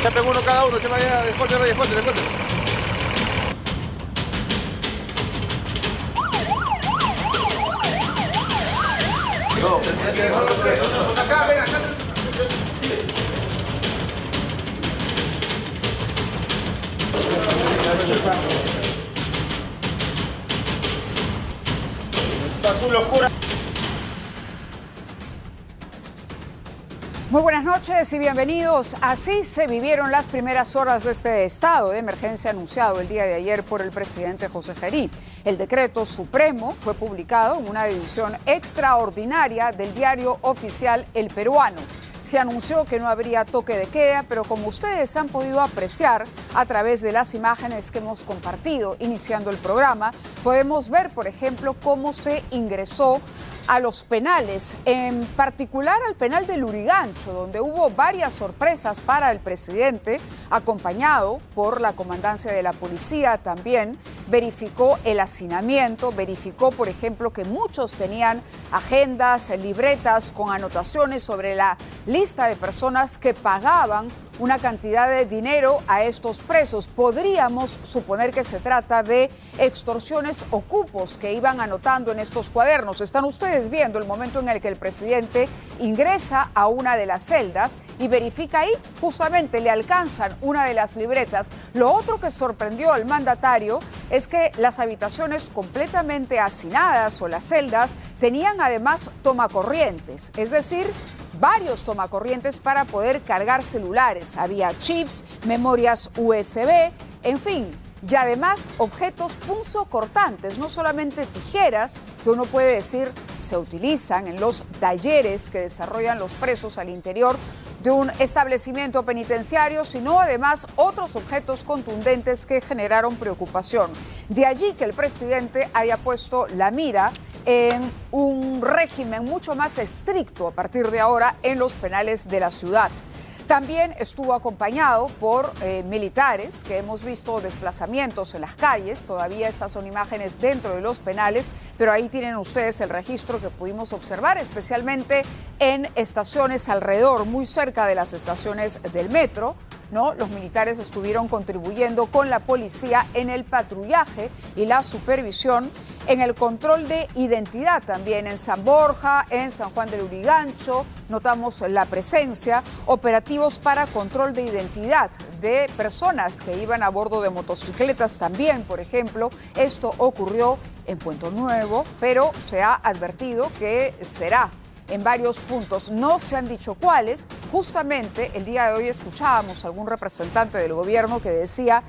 Chapen uno cada uno, se vaya, esconde. Acá, ven, acá. Azul oscura. Muy buenas noches y bienvenidos. Así se vivieron las primeras horas de este estado de emergencia anunciado el día de ayer por el presidente José Gerí. El decreto supremo fue publicado en una edición extraordinaria del diario oficial El Peruano. Se anunció que no habría toque de queda, pero como ustedes han podido apreciar a través de las imágenes que hemos compartido iniciando el programa, podemos ver, por ejemplo, cómo se ingresó a los penales, en particular al penal de Lurigancho, donde hubo varias sorpresas para el presidente, acompañado por la comandancia de la policía también. Verificó el hacinamiento, verificó, por ejemplo, que muchos tenían agendas, libretas con anotaciones sobre la lista de personas que pagaban una cantidad de dinero a estos presos. Podríamos suponer que se trata de extorsiones o cupos que iban anotando en estos cuadernos. Están ustedes viendo el momento en el que el presidente ingresa a una de las celdas y verifica ahí, justamente le alcanzan una de las libretas. Lo otro que sorprendió al mandatario es que las habitaciones completamente hacinadas o las celdas tenían además tomacorrientes, es decir, varios tomacorrientes para poder cargar celulares. Había chips, memorias USB, en fin, y además objetos punzocortantes, no solamente tijeras, que uno puede decir se utilizan en los talleres que desarrollan los presos al interior de un establecimiento penitenciario, sino además otros objetos contundentes que generaron preocupación. De allí que el presidente haya puesto la mira en un régimen mucho más estricto a partir de ahora en los penales de la ciudad. También estuvo acompañado por militares, que hemos visto desplazamientos en las calles. Todavía estas son imágenes dentro de los penales, pero ahí tienen ustedes el registro que pudimos observar, especialmente en estaciones alrededor, muy cerca de las estaciones del metro, ¿no? Los militares estuvieron contribuyendo con la policía en el patrullaje y la supervisión, en el control de identidad también en San Borja, en San Juan del Lurigancho. Notamos la presencia, operativos para control de identidad de personas que iban a bordo de motocicletas también, por ejemplo. Esto ocurrió en Puente Nuevo, pero se ha advertido que será en varios puntos. No se han dicho cuáles. Justamente el día de hoy escuchábamos a algún representante del gobierno que decía: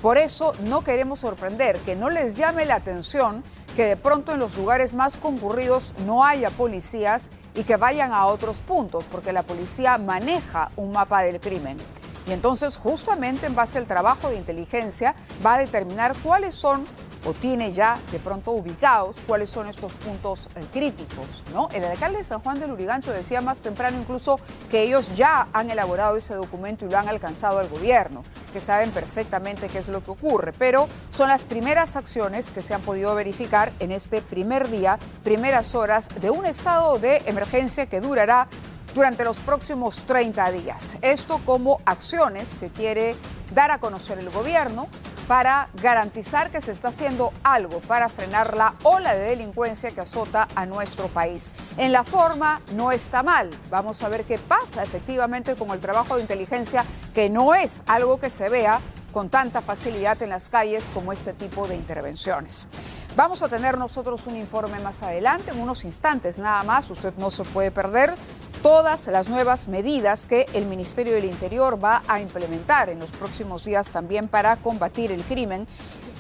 por eso no queremos sorprender, que no les llame la atención que de pronto en los lugares más concurridos no haya policías y que vayan a otros puntos, porque la policía maneja un mapa del crimen. Y entonces, justamente en base al trabajo de inteligencia, va a determinar cuáles son, o tiene ya de pronto ubicados, cuáles son estos puntos críticos, ¿no? El alcalde de San Juan del Lurigancho decía más temprano incluso que ellos ya han elaborado ese documento y lo han alcanzado al gobierno, que saben perfectamente qué es lo que ocurre, pero son las primeras acciones que se han podido verificar en este primer día, primeras horas de un estado de emergencia que durará durante los próximos 30 días. Esto como acciones que quiere dar a conocer el gobierno para garantizar que se está haciendo algo para frenar la ola de delincuencia que azota a nuestro país. En la forma no está mal. Vamos a ver qué pasa efectivamente con el trabajo de inteligencia, que no es algo que se vea con tanta facilidad en las calles como este tipo de intervenciones. Vamos a tener nosotros un informe más adelante, en unos instantes nada más. Usted no se puede perder todas las nuevas medidas que el Ministerio del Interior va a implementar en los próximos días también para combatir el crimen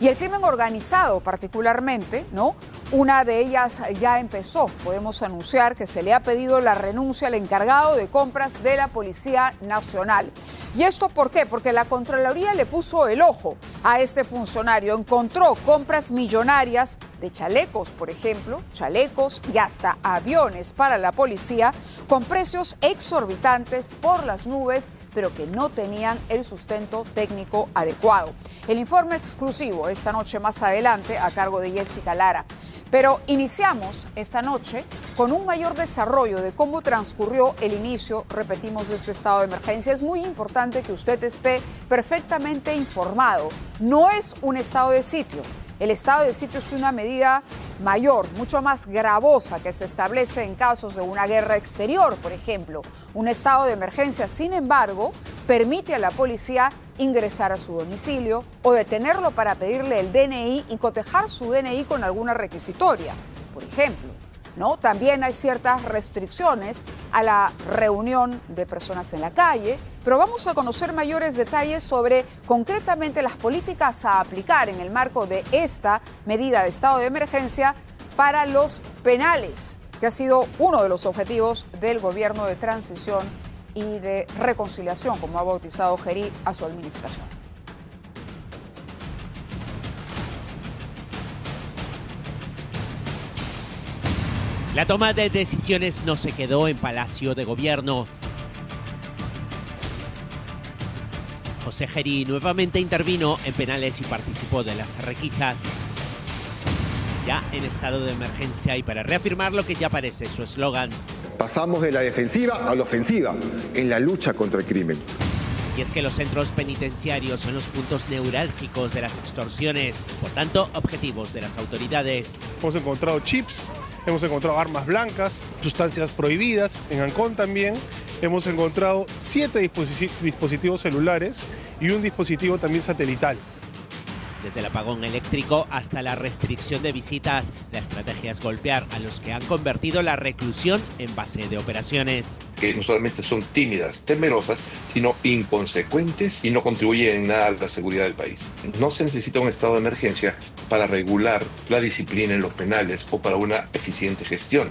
y el crimen organizado particularmente, ¿no? Una de ellas ya empezó. Podemos anunciar que se le ha pedido la renuncia al encargado de compras de la Policía Nacional. ¿Y esto por qué? Porque la Contraloría le puso el ojo a este funcionario. Encontró compras millonarias de chalecos, por ejemplo, chalecos y hasta aviones para la policía con precios exorbitantes por las nubes, pero que no tenían el sustento técnico adecuado. El informe exclusivo esta noche más adelante a cargo de Jessica Lara. Pero iniciamos esta noche con un mayor desarrollo de cómo transcurrió el inicio, repetimos, de este estado de emergencia. Es muy importante que usted esté perfectamente informado. No es un estado de sitio. El estado de sitio es una medida mayor, mucho más gravosa, que se establece en casos de una guerra exterior, por ejemplo. Un estado de emergencia, sin embargo, permite a la policía ingresar a su domicilio o detenerlo para pedirle el DNI y cotejar su DNI con alguna requisitoria, por ejemplo, ¿no? También hay ciertas restricciones a la reunión de personas en la calle, pero vamos a conocer mayores detalles sobre concretamente las políticas a aplicar en el marco de esta medida de estado de emergencia para los penales, que ha sido uno de los objetivos del gobierno de transición y de reconciliación, como ha bautizado Gerí a su administración. La toma de decisiones no se quedó en Palacio de Gobierno. José Gerí nuevamente intervino en penales y participó de las requisas. Ya en estado de emergencia y para reafirmar lo que ya parece su eslogan. Pasamos de la defensiva a la ofensiva en la lucha contra el crimen. Y es que los centros penitenciarios son los puntos neurálgicos de las extorsiones, por tanto, objetivos de las autoridades. Hemos encontrado chips, hemos encontrado armas blancas, sustancias prohibidas. En Ancón también hemos encontrado 7 dispositivos celulares y un dispositivo también satelital. Desde el apagón eléctrico hasta la restricción de visitas, la estrategia es golpear a los que han convertido la reclusión en base de operaciones. Que no solamente son tímidas, temerosas, sino inconsecuentes y no contribuyen en nada a la seguridad del país. No se necesita un estado de emergencia para regular la disciplina en los penales o para una eficiente gestión.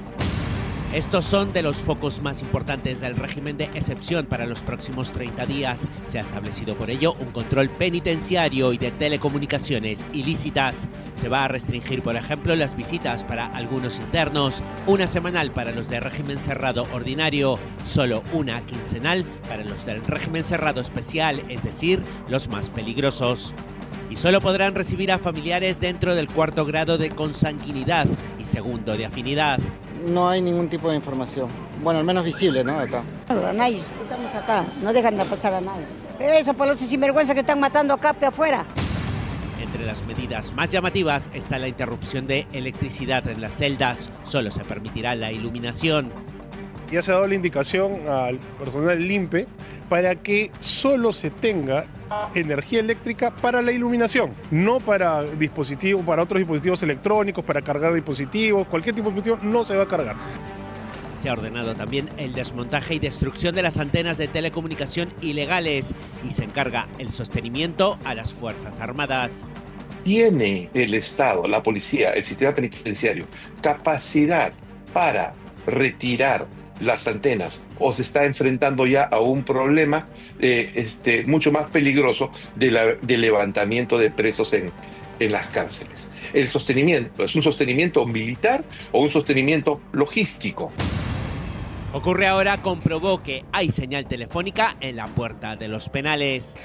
Estos son de los focos más importantes del régimen de excepción para los próximos 30 días. Se ha establecido por ello un control penitenciario y de telecomunicaciones ilícitas. Se va a restringir, por ejemplo, las visitas para algunos internos, una semanal para los de régimen cerrado ordinario, solo una quincenal para los del régimen cerrado especial, es decir, los más peligrosos. Y solo podrán recibir a familiares dentro del 4º grado de consanguinidad y 2º de afinidad. No hay ningún tipo de información. Bueno, al menos visible, ¿no? Acá. Nadie, estamos acá, no dejan de pasar a nadie. Eso por los sinvergüenza que están matando acá afuera. Entre las medidas más llamativas está la interrupción de electricidad en las celdas. Solo se permitirá la iluminación. Ya se ha dado la indicación al personal LIMPE para que solo se tenga energía eléctrica para la iluminación, no para dispositivos, para otros dispositivos electrónicos, para cargar dispositivos, cualquier tipo de dispositivo no se va a cargar. Se ha ordenado también el desmontaje y destrucción de las antenas de telecomunicación ilegales y se encarga el sostenimiento a las Fuerzas Armadas. ¿Tiene el Estado, la policía, el sistema penitenciario capacidad para retirar las antenas o se está enfrentando ya a un problema mucho más peligroso de levantamiento de presos en las cárceles? El sostenimiento, ¿es un sostenimiento militar o un sostenimiento logístico? Ocurre ahora, comprobó que hay señal telefónica en la puerta de los penales.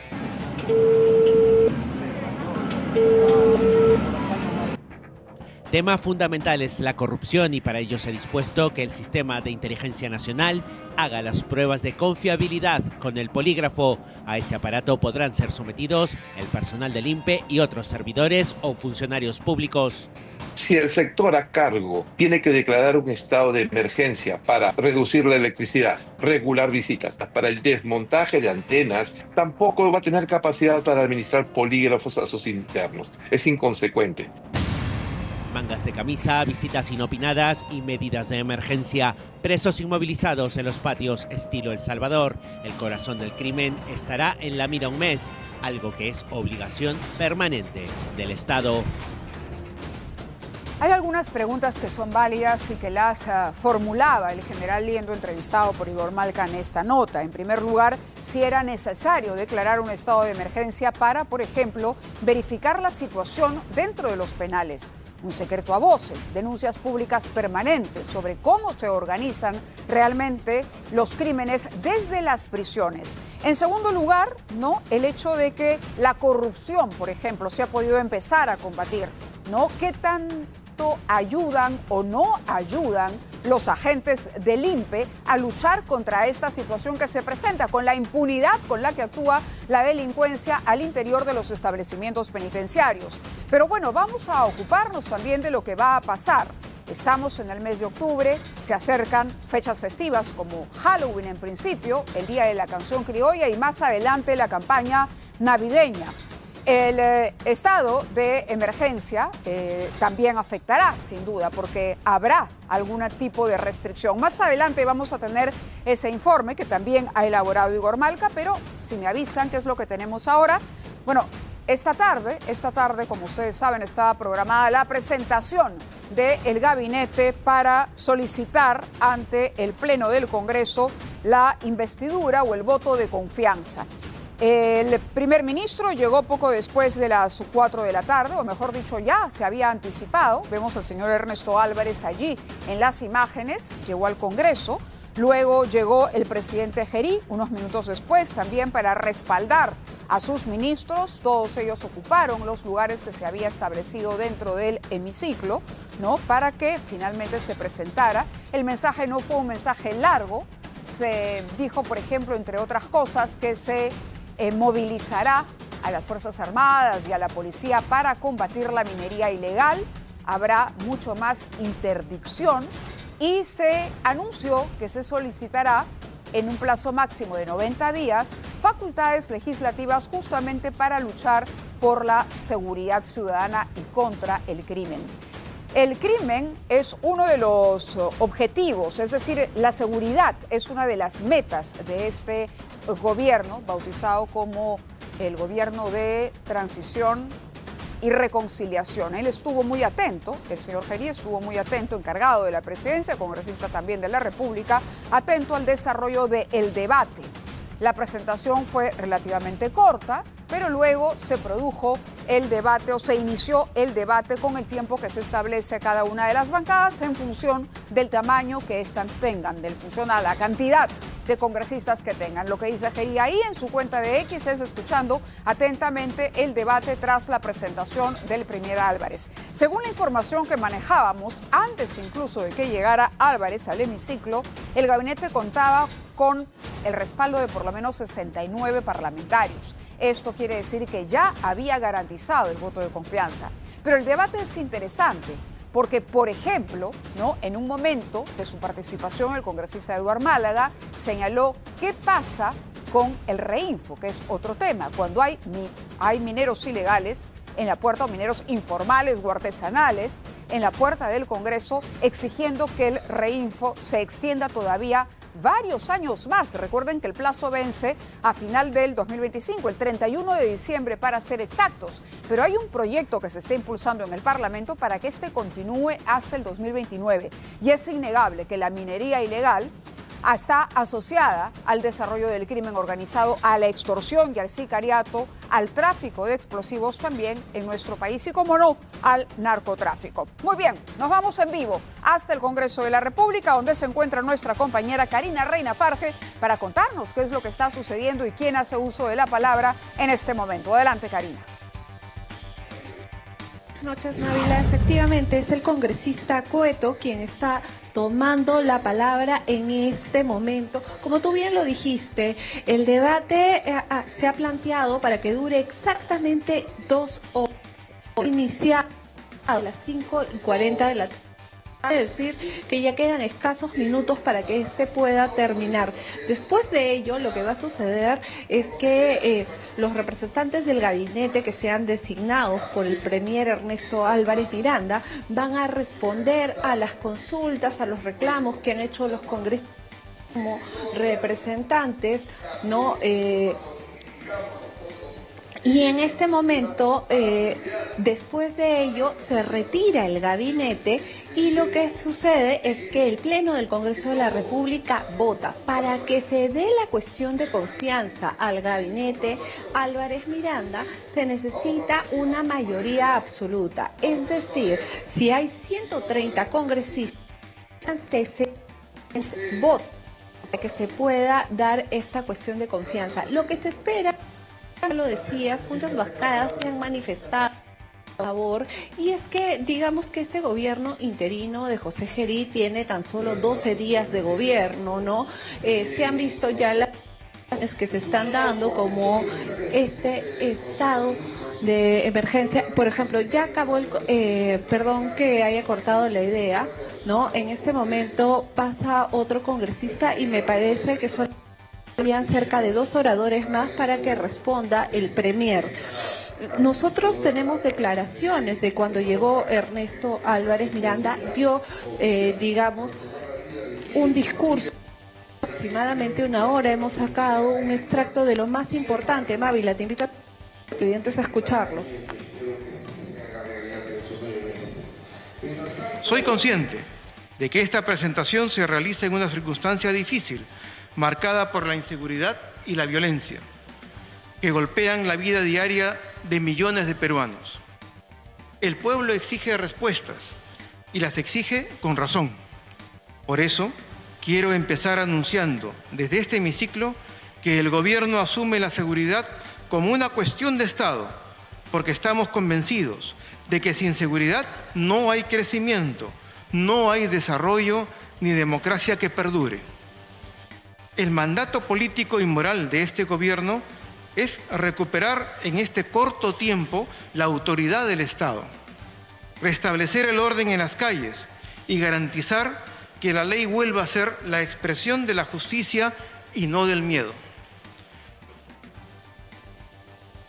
Tema fundamental es la corrupción y para ello se ha dispuesto que el Sistema de Inteligencia Nacional haga las pruebas de confiabilidad con el polígrafo. A ese aparato podrán ser sometidos el personal del INPE y otros servidores o funcionarios públicos. Si el sector a cargo tiene que declarar un estado de emergencia para reducir la electricidad, regular visitas, para el desmontaje de antenas, tampoco va a tener capacidad para administrar polígrafos a sus internos. Es inconsecuente. Mangas de camisa, visitas inopinadas y medidas de emergencia. Presos inmovilizados en los patios estilo El Salvador. El corazón del crimen estará en la mira un mes, algo que es obligación permanente del Estado. Hay algunas preguntas que son válidas y que las formulaba el general Liendo, entrevistado por Igor Malca en esta nota. En primer lugar, si era necesario declarar un estado de emergencia para, por ejemplo, verificar la situación dentro de los penales. Un secreto a voces, denuncias públicas permanentes sobre cómo se organizan realmente los crímenes desde las prisiones. En segundo lugar, ¿no?, el hecho de que la corrupción, por ejemplo, se ha podido empezar a combatir, ¿no? ¿Qué tan efecto ayudan o no ayudan los agentes del INPE a luchar contra esta situación que se presenta, con la impunidad con la que actúa la delincuencia al interior de los establecimientos penitenciarios. Pero bueno, vamos a ocuparnos también de lo que va a pasar. Estamos en el mes de octubre, se acercan fechas festivas como Halloween en principio, el Día de la Canción Criolla y más adelante la campaña navideña. El estado de emergencia también afectará, sin duda, porque habrá algún tipo de restricción. Más adelante vamos a tener ese informe que también ha elaborado Igor Malca, pero si me avisan qué es lo que tenemos ahora. Bueno, esta tarde, como ustedes saben, estaba programada la presentación del gabinete para solicitar ante el Pleno del Congreso la investidura o el voto de confianza. El primer ministro llegó poco después de las 4 de la tarde, o mejor dicho, ya se había anticipado. Vemos al señor Ernesto Álvarez allí en las imágenes, llegó al Congreso. Luego llegó el presidente Gerí, unos minutos después, también para respaldar a sus ministros. Todos ellos ocuparon los lugares que se había establecido dentro del hemiciclo, ¿no?, para que finalmente se presentara. El mensaje no fue un mensaje largo. Se dijo, por ejemplo, entre otras cosas, que se movilizará a las Fuerzas Armadas y a la policía para combatir la minería ilegal. Habrá mucho más interdicción y se anunció que se solicitará en un plazo máximo de 90 días facultades legislativas justamente para luchar por la seguridad ciudadana y contra el crimen. El crimen es uno de los objetivos, es decir, la seguridad es una de las metas de este gobierno, bautizado como el gobierno de transición y reconciliación. Él estuvo muy atento, el señor Gerí estuvo muy atento, encargado de la presidencia, congresista también de la República, atento al desarrollo del debate. La presentación fue relativamente corta, pero luego se produjo el debate o se inició el debate con el tiempo que se establece a cada una de las bancadas en función del tamaño que éstas tengan, en función a la cantidad de congresistas que tengan. Lo que dice Gerí ahí en su cuenta de X es escuchando atentamente el debate tras la presentación del premier Álvarez. Según la información que manejábamos, antes incluso de que llegara Álvarez al hemiciclo, el gabinete contaba con el respaldo de por lo menos 69 parlamentarios. Esto quiere decir que ya había garantizado el voto de confianza. Pero el debate es interesante porque, por ejemplo, ¿no?, en un momento de su participación, el congresista Eduardo Málaga señaló qué pasa con el reinfo, que es otro tema. Cuando hay mineros ilegales en la puerta, o mineros informales o artesanales en la puerta del Congreso, exigiendo que el reinfo se extienda todavía varios años más. Recuerden que el plazo vence a final del 2025, el 31 de diciembre para ser exactos. Pero hay un proyecto que se está impulsando en el Parlamento para que este continúe hasta el 2029. Y es innegable que la minería ilegal está asociada al desarrollo del crimen organizado, a la extorsión y al sicariato, al tráfico de explosivos también en nuestro país y, como no, al narcotráfico. Muy bien, nos vamos en vivo hasta el Congreso de la República, donde se encuentra nuestra compañera Karina Reina Farge para contarnos qué es lo que está sucediendo y quién hace uso de la palabra en este momento. Adelante, Karina. Buenas noches, Nabila. Efectivamente, es el congresista Cueto quien está tomando la palabra en este momento. Como tú bien lo dijiste, el debate se ha planteado para que dure exactamente 2 horas. Inicia a las 5:40 de la tarde. Es decir, que ya quedan escasos minutos para que este pueda terminar. Después de ello, lo que va a suceder es que los representantes del gabinete que sean designados por el premier Ernesto Álvarez Miranda van a responder a las consultas, a los reclamos que han hecho los congresistas como representantes, ¿no? Y en este momento, después de ello, se retira el gabinete y lo que sucede es que el Pleno del Congreso de la República vota para que se dé la cuestión de confianza al gabinete Álvarez Miranda. Se necesita una mayoría absoluta, es decir, si hay 130 congresistas, se vota para que se pueda dar esta cuestión de confianza. Lo que se espera, lo decías, muchas bancadas se han manifestado favor, y es que digamos que este gobierno interino de José Gerí tiene tan solo 12 días de gobierno, ¿no? Se han visto ya las que se están dando como este estado de emergencia. Por ejemplo, ya acabó perdón que haya cortado la idea, ¿no? En este momento pasa otro congresista y me parece que son cerca de 2 oradores más para que responda el premier. Nosotros tenemos declaraciones de cuando llegó Ernesto Álvarez Miranda, dio, digamos, un discurso aproximadamente 1 hora. Hemos sacado un extracto de lo más importante. Mávila, te invito a los estudiantes a escucharlo. Soy consciente de que esta presentación se realiza en una circunstancia difícil, marcada por la inseguridad y la violencia, que golpean la vida diaria de millones de peruanos. El pueblo exige respuestas y las exige con razón. Por eso, quiero empezar anunciando desde este hemiciclo que el gobierno asume la seguridad como una cuestión de Estado, porque estamos convencidos de que sin seguridad no hay crecimiento, no hay desarrollo ni democracia que perdure. El mandato político y moral de este gobierno es recuperar en este corto tiempo la autoridad del Estado, restablecer el orden en las calles y garantizar que la ley vuelva a ser la expresión de la justicia y no del miedo.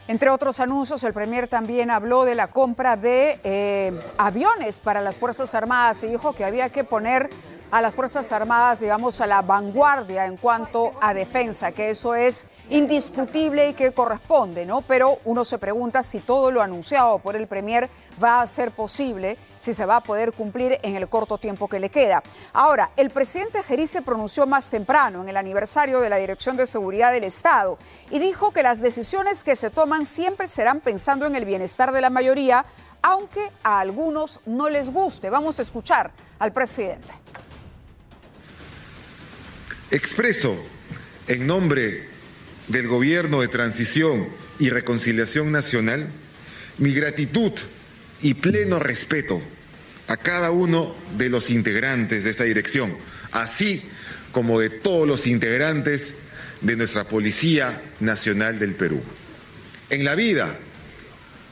Entre otros anuncios, el premier también habló de la compra de aviones para las Fuerzas Armadas y dijo que había que poner a las Fuerzas Armadas, digamos, a la vanguardia en cuanto a defensa, que eso es indiscutible y que corresponde, ¿no? Pero uno se pregunta si todo lo anunciado por el premier va a ser posible, si se va a poder cumplir en el corto tiempo que le queda. Ahora, el presidente Gerí se pronunció más temprano en el aniversario de la Dirección de Seguridad del Estado y dijo que las decisiones que se toman siempre serán pensando en el bienestar de la mayoría, aunque a algunos no les guste. Vamos a escuchar al presidente. Expreso en nombre del Gobierno de Transición y Reconciliación Nacional mi gratitud y pleno respeto a cada uno de los integrantes de esta dirección, así como de todos los integrantes de nuestra Policía Nacional del Perú. En la vida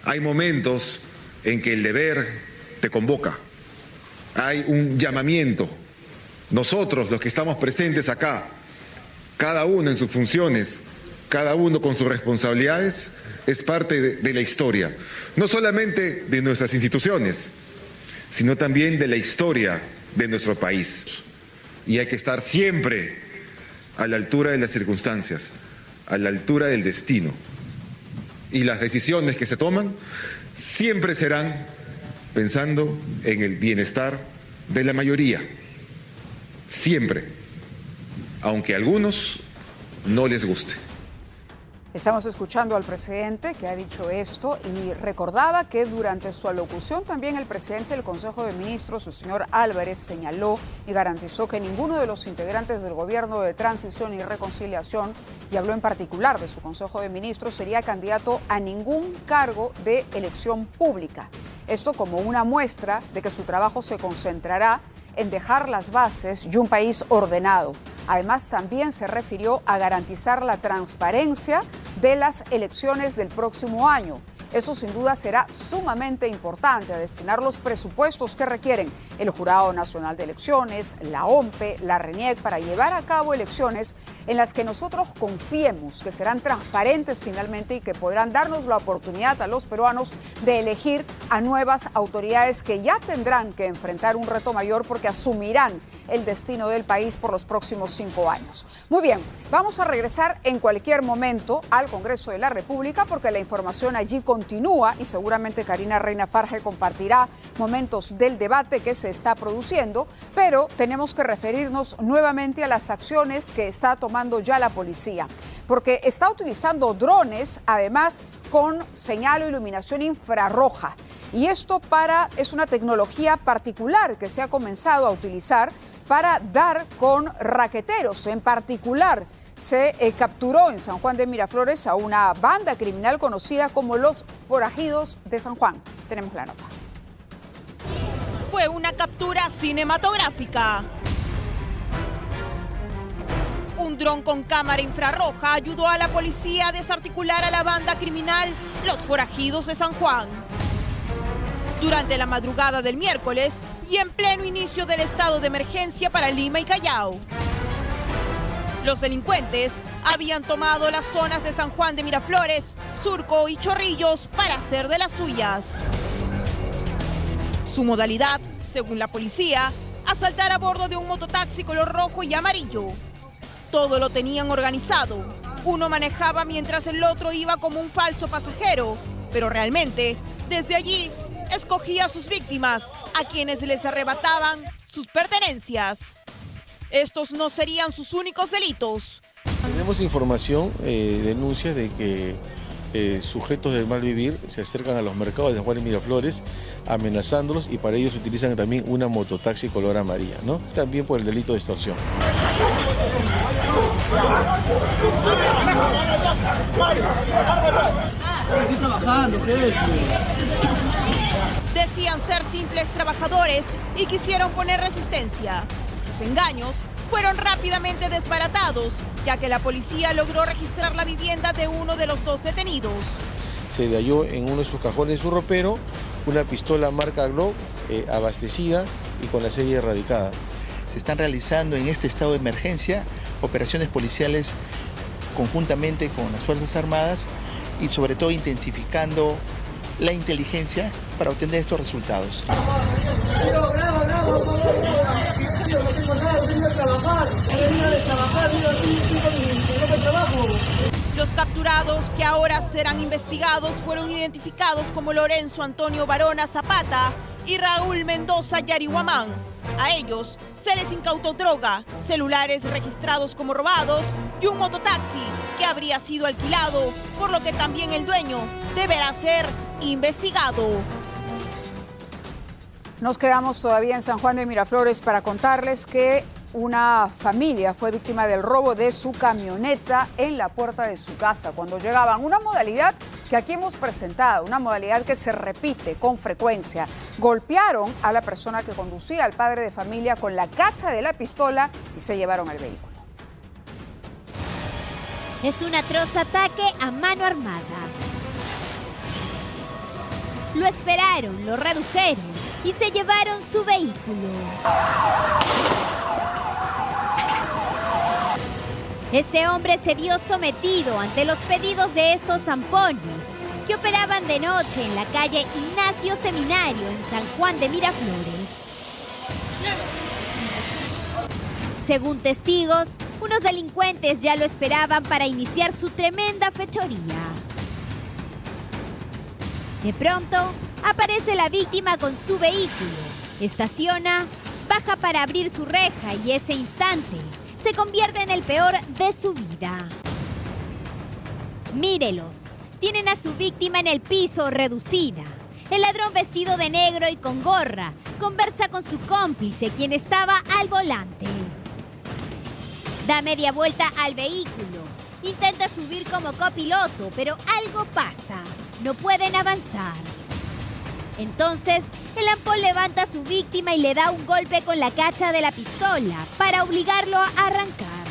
hay momentos en que el deber te convoca, hay un llamamiento. Nosotros, los que estamos presentes acá, cada uno en sus funciones, cada uno con sus responsabilidades, es parte de la historia, no solamente de nuestras instituciones, sino también de la historia de nuestro país. Y hay que estar siempre a la altura de las circunstancias, a la altura del destino. Y las decisiones que se toman siempre serán pensando en el bienestar de la mayoría. Siempre, aunque a algunos no les guste. Estamos escuchando al presidente que ha dicho esto y recordaba que durante su alocución también el presidente del Consejo de Ministros, el señor Álvarez, señaló y garantizó que ninguno de los integrantes del Gobierno de Transición y Reconciliación, y habló en particular de su Consejo de Ministros, sería candidato a ningún cargo de elección pública. Esto como una muestra de que su trabajo se concentrará en dejar las bases y un país ordenado. Además, también se refirió a garantizar la transparencia de las elecciones del próximo año. Eso sin duda será sumamente importante, a destinar los presupuestos que requieren el Jurado Nacional de Elecciones, la OMPE, la RENIEC, para llevar a cabo elecciones en las que nosotros confiemos que serán transparentes finalmente y que podrán darnos la oportunidad a los peruanos de elegir a nuevas autoridades que ya tendrán que enfrentar un reto mayor porque asumirán el destino del país por los próximos 5 años. Muy bien, vamos a regresar en cualquier momento al Congreso de la República porque la información allí continúa y seguramente Karina Reina Farge compartirá momentos del debate que se está produciendo, pero tenemos que referirnos nuevamente a las acciones que está tomando ya la policía, porque está utilizando drones, además con señal o iluminación infrarroja. Y esto es una tecnología particular que se ha comenzado a utilizar para dar con raqueteros. En particular, se capturó en San Juan de Miraflores a una banda criminal conocida como los Forajidos de San Juan. Tenemos la nota. Fue una captura cinematográfica. Un dron con cámara infrarroja ayudó a la policía a desarticular a la banda criminal Los Forajidos de San Juan. Durante la madrugada del miércoles y en pleno inicio del estado de emergencia para Lima y Callao. Los delincuentes habían tomado las zonas de San Juan de Miraflores, Surco y Chorrillos para hacer de las suyas. Su modalidad, según la policía, asaltar a bordo de un mototaxi color rojo y amarillo. Todo lo tenían organizado. Uno manejaba mientras el otro iba como un falso pasajero, pero realmente, desde allí, escogía a sus víctimas, a quienes les arrebataban sus pertenencias. Estos no serían sus únicos delitos. Tenemos información, denuncias de que sujetos del mal vivir se acercan a los mercados de San Juan y Miraflores amenazándolos, y para ellos utilizan también una mototaxi color amarilla, ¿no? También por el delito de extorsión. Decían ser simples trabajadores y quisieron poner resistencia. Sus engaños fueron rápidamente desbaratados, ya que la policía logró registrar la vivienda de uno de los dos detenidos. Se le halló en uno de sus cajones su ropero una pistola marca Glock abastecida y con la serie erradicada. Se están realizando en este estado de emergencia operaciones policiales conjuntamente con las Fuerzas Armadas y sobre todo intensificando la inteligencia para obtener estos resultados. Los capturados, que ahora serán investigados, fueron identificados como Lorenzo Antonio Barona Zapata y Raúl Mendoza Yariguamán. A ellos se les incautó droga, celulares registrados como robados y un mototaxi que habría sido alquilado, por lo que también el dueño deberá ser investigado. Nos quedamos todavía en San Juan de Miraflores para contarles que una familia fue víctima del robo de su camioneta en la puerta de su casa cuando llegaban. Una modalidad que aquí hemos presentado, una modalidad que se repite con frecuencia. Golpearon a la persona que conducía, al padre de familia, con la cacha de la pistola y se llevaron el vehículo. Es un atroz ataque a mano armada. Lo esperaron, lo redujeron y se llevaron su vehículo. Este hombre se vio sometido ante los pedidos de estos zampones que operaban de noche en la calle Ignacio Seminario en San Juan de Miraflores. Según testigos, unos delincuentes ya lo esperaban para iniciar su tremenda fechoría. De pronto, aparece la víctima con su vehículo, estaciona, baja para abrir su reja y ese instante se convierte en el peor de su vida. Mírelos, tienen a su víctima en el piso reducida. El ladrón vestido de negro y con gorra conversa con su cómplice, quien estaba al volante. Da media vuelta al vehículo, intenta subir como copiloto, pero algo pasa, no pueden avanzar. Entonces, el ampón levanta a su víctima y le da un golpe con la cacha de la pistola para obligarlo a arrancar.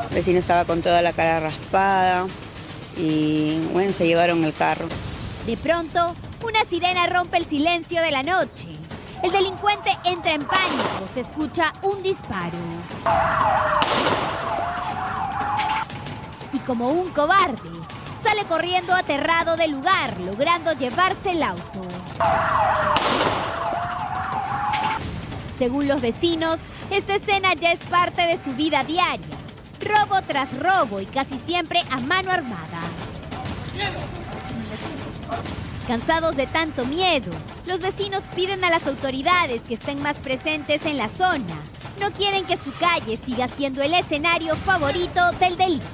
El vecino estaba con toda la cara raspada y bueno, se llevaron el carro. De pronto, una sirena rompe el silencio de la noche. El delincuente entra en pánico, se escucha un disparo. Y como un cobarde, sale corriendo aterrado del lugar, logrando llevarse el auto. Según los vecinos, esta escena ya es parte de su vida diaria. Robo tras robo y casi siempre a mano armada. Cansados de tanto miedo, los vecinos piden a las autoridades que estén más presentes en la zona. No quieren que su calle siga siendo el escenario favorito del delito.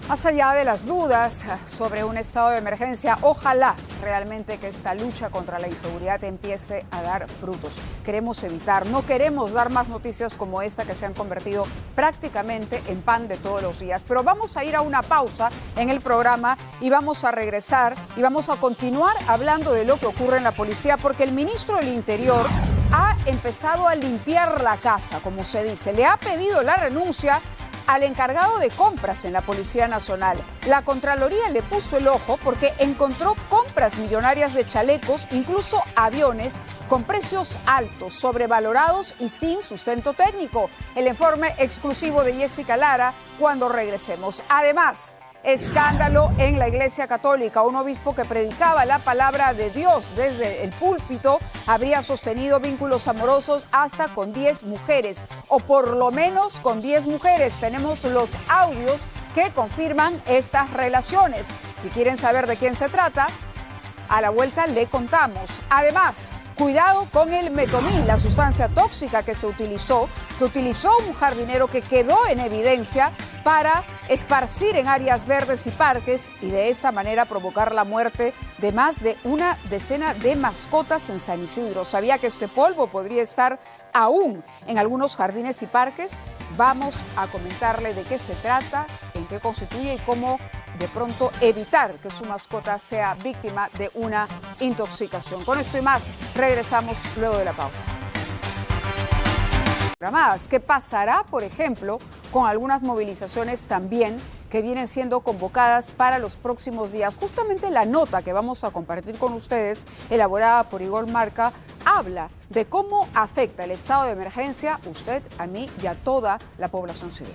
Más allá de las dudas sobre un estado de emergencia, ojalá realmente que esta lucha contra la inseguridad empiece a dar frutos. Queremos evitar, no queremos dar más noticias como esta que se han convertido prácticamente en pan de todos los días. Pero vamos a ir a una pausa en el programa y vamos a regresar y vamos a continuar hablando de lo que ocurre en la policía, porque el ministro del Interior ha empezado a limpiar la casa, como se dice. Le ha pedido la renuncia al encargado de compras en la Policía Nacional. La Contraloría le puso el ojo porque encontró compras millonarias de chalecos, incluso aviones, con precios altos, sobrevalorados y sin sustento técnico. El informe exclusivo de Jessica Lara cuando regresemos. Además, escándalo en la Iglesia Católica. Un obispo que predicaba la palabra de Dios desde el púlpito habría sostenido vínculos amorosos hasta con 10 mujeres, o por lo menos con 10 mujeres. Tenemos los audios que confirman estas relaciones. Si quieren saber de quién se trata, a la vuelta le contamos. Además, cuidado con el metomil, la sustancia tóxica que utilizó un jardinero que quedó en evidencia para esparcir en áreas verdes y parques y de esta manera provocar la muerte de más de una decena de mascotas en San Isidro. ¿Sabía que este polvo podría estar aún en algunos jardines y parques? Vamos a comentarle de qué se trata, en qué constituye y cómo de pronto evitar que su mascota sea víctima de una intoxicación. Con esto y más, regresamos luego de la pausa. ¿Qué pasará, por ejemplo, con algunas movilizaciones también que vienen siendo convocadas para los próximos días? Justamente la nota que vamos a compartir con ustedes, elaborada por Igor Marca, habla de cómo afecta el estado de emergencia, usted, a mí y a toda la población civil.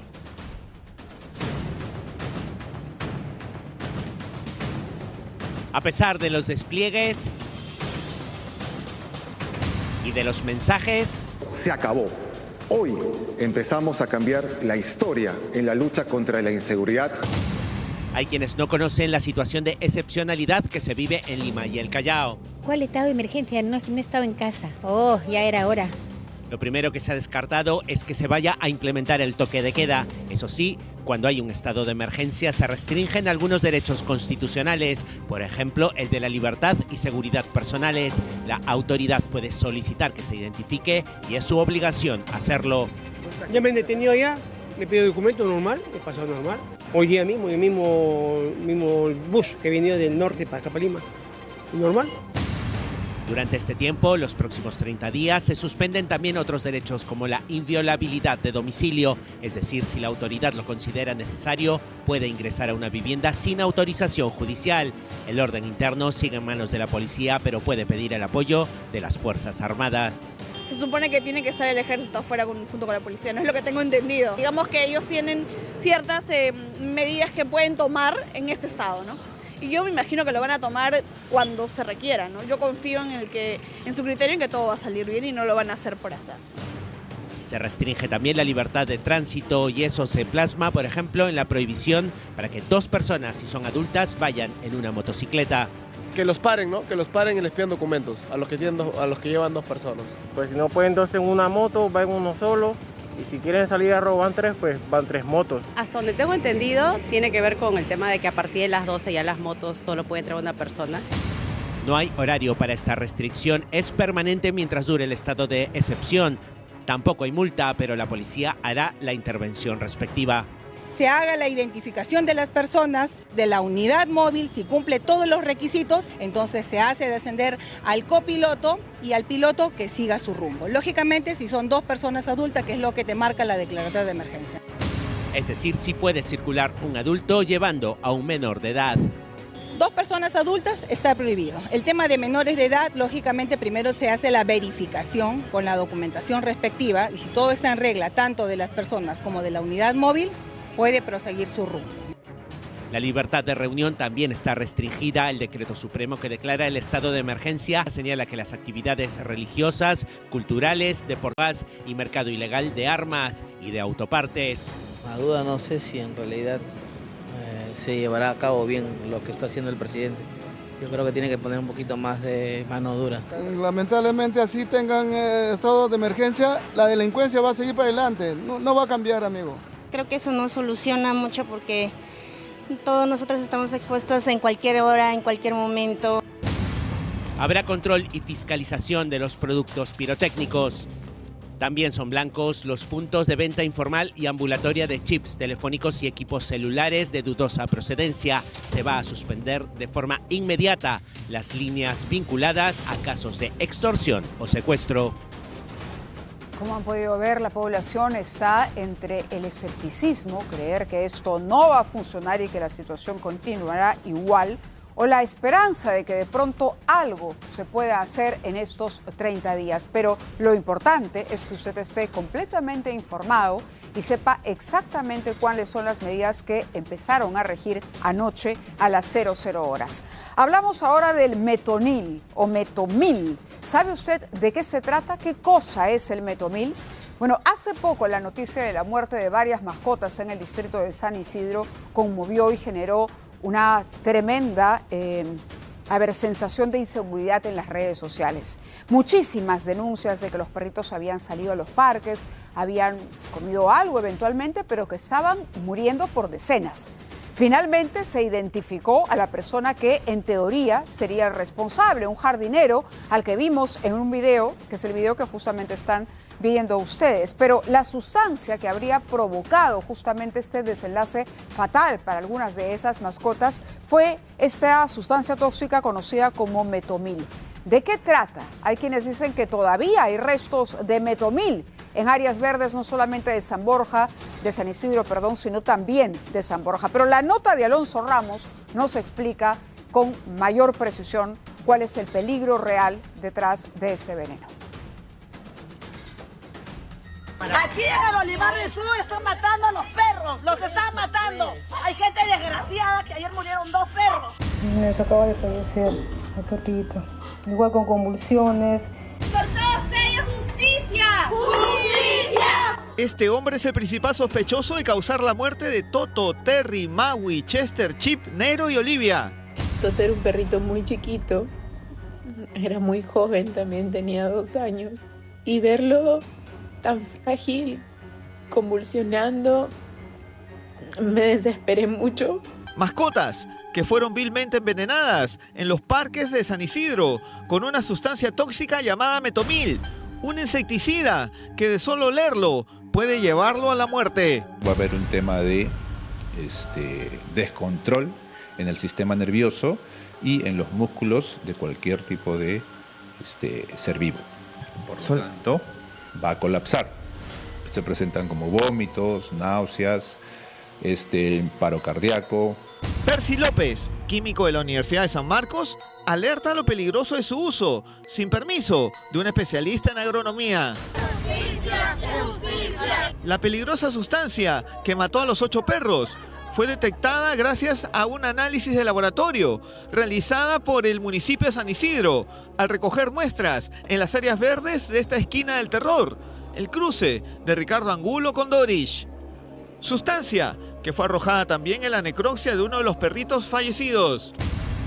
A pesar de los despliegues y de los mensajes, se acabó. Hoy empezamos a cambiar la historia en la lucha contra la inseguridad. Hay quienes no conocen la situación de excepcionalidad que se vive en Lima y el Callao. ¿Cuál estado de emergencia? No he estado en casa. Oh, ya era hora. Lo primero que se ha descartado es que se vaya a implementar el toque de queda. Eso sí, cuando hay un estado de emergencia se restringen algunos derechos constitucionales, por ejemplo, el de la libertad y seguridad personales. La autoridad puede solicitar que se identifique y es su obligación hacerlo. Ya me han detenido ya, me pido documento normal, he pasado normal. Hoy día mismo, el mismo bus que venía del norte para acá para Lima, normal. Durante este tiempo, los próximos 30 días, se suspenden también otros derechos como la inviolabilidad de domicilio, es decir, si la autoridad lo considera necesario, puede ingresar a una vivienda sin autorización judicial. El orden interno sigue en manos de la policía, pero puede pedir el apoyo de las Fuerzas Armadas. Se supone que tiene que estar el ejército afuera junto con la policía, no es lo que tengo entendido. Digamos que ellos tienen ciertas medidas que pueden tomar en este estado, ¿no? Y yo me imagino que lo van a tomar cuando se requiera, ¿no? Yo confío en su criterio en que todo va a salir bien y no lo van a hacer por hacer. Se restringe también la libertad de tránsito y eso se plasma, por ejemplo, en la prohibición para que 2 personas, si son adultas, vayan en una motocicleta. Que los paren, ¿no? Que los paren y les pidan documentos a los que llevan 2 personas. Pues si no pueden 2 en una moto, van uno solo. Y si quieren salir a robar 3, pues van 3 motos. Hasta donde tengo entendido, tiene que ver con el tema de que a partir de las 12 ya las motos solo puede entrar una persona. No hay horario para esta restricción, es permanente mientras dure el estado de excepción. Tampoco hay multa, pero la policía hará la intervención respectiva. Se haga la identificación de las personas, de la unidad móvil, si cumple todos los requisitos, entonces se hace descender al copiloto y al piloto que siga su rumbo. Lógicamente, si son 2 personas adultas, que es lo que te marca la declaratoria de emergencia. Es decir, si puede circular un adulto llevando a un menor de edad. 2 personas adultas está prohibido. El tema de menores de edad, lógicamente primero se hace la verificación con la documentación respectiva y si todo está en regla, tanto de las personas como de la unidad móvil, puede proseguir su rumbo. La libertad de reunión también está restringida. El decreto supremo que declara el estado de emergencia señala que las actividades religiosas, culturales, deportivas y mercado ilegal de armas y de autopartes. La duda no sé si en realidad se llevará a cabo bien lo que está haciendo el presidente. Yo creo que tiene que poner un poquito más de mano dura. Lamentablemente así tengan estado de emergencia, la delincuencia va a seguir para adelante, no va a cambiar, amigo. Creo que eso no soluciona mucho porque todos nosotros estamos expuestos en cualquier hora, en cualquier momento. Habrá control y fiscalización de los productos pirotécnicos. También son blancos los puntos de venta informal y ambulatoria de chips telefónicos y equipos celulares de dudosa procedencia. Se va a suspender de forma inmediata las líneas vinculadas a casos de extorsión o secuestro. Como han podido ver, la población está entre el escepticismo, creer que esto no va a funcionar y que la situación continuará igual, o la esperanza de que de pronto algo se pueda hacer en estos 30 días. Pero lo importante es que usted esté completamente informado y sepa exactamente cuáles son las medidas que empezaron a regir anoche a las 00 horas. Hablamos ahora del metonil o metomil. ¿Sabe usted de qué se trata? ¿Qué cosa es el metomil? Bueno, hace poco la noticia de la muerte de varias mascotas en el distrito de San Isidro conmovió y generó una tremenda sensación de inseguridad en las redes sociales. Muchísimas denuncias de que los perritos habían salido a los parques, habían comido algo eventualmente, pero que estaban muriendo por decenas. Finalmente se identificó a la persona que en teoría sería el responsable, un jardinero al que vimos en un video, que es el video que justamente están viendo ustedes. Pero la sustancia que habría provocado justamente este desenlace fatal para algunas de esas mascotas fue esta sustancia tóxica conocida como metomil. ¿De qué trata? Hay quienes dicen que todavía hay restos de metomil en áreas verdes, no solamente de San Isidro, sino también de San Borja. Pero la nota de Alonso Ramos nos explica con mayor precisión cuál es el peligro real detrás de este veneno. Aquí en el Olivar del Sur están matando a los perros, los están matando. Hay gente desgraciada que ayer murieron 2 perros. Les acaba de fallecer el perrito, igual con convulsiones. ¡Por todos ellos, justicia! ¡Justicia! Este hombre es el principal sospechoso de causar la muerte de Toto, Terry, Maui, Chester, Chip, Nero y Olivia. Toto era un perrito muy chiquito, era muy joven, también tenía 2 años. Y verlo tan frágil, convulsionando, me desesperé mucho. Mascotas que fueron vilmente envenenadas en los parques de San Isidro con una sustancia tóxica llamada metomil, un insecticida que de solo olerlo puede llevarlo a la muerte. Va a haber un tema de descontrol en el sistema nervioso y en los músculos de cualquier tipo de ser vivo. Por lo tanto, va a colapsar. Se presentan como vómitos, náuseas, paro cardíaco. Percy López, químico de la Universidad de San Marcos, alerta lo peligroso de su uso, sin permiso de un especialista en agronomía. ¡Justicia! ¡Justicia! La peligrosa sustancia que mató a los 8 perros fue detectada gracias a un análisis de laboratorio realizada por el municipio de San Isidro al recoger muestras en las áreas verdes de esta esquina del terror, el cruce de Ricardo Angulo con Dorish. Sustancia que fue arrojada también en la necropsia de uno de los perritos fallecidos.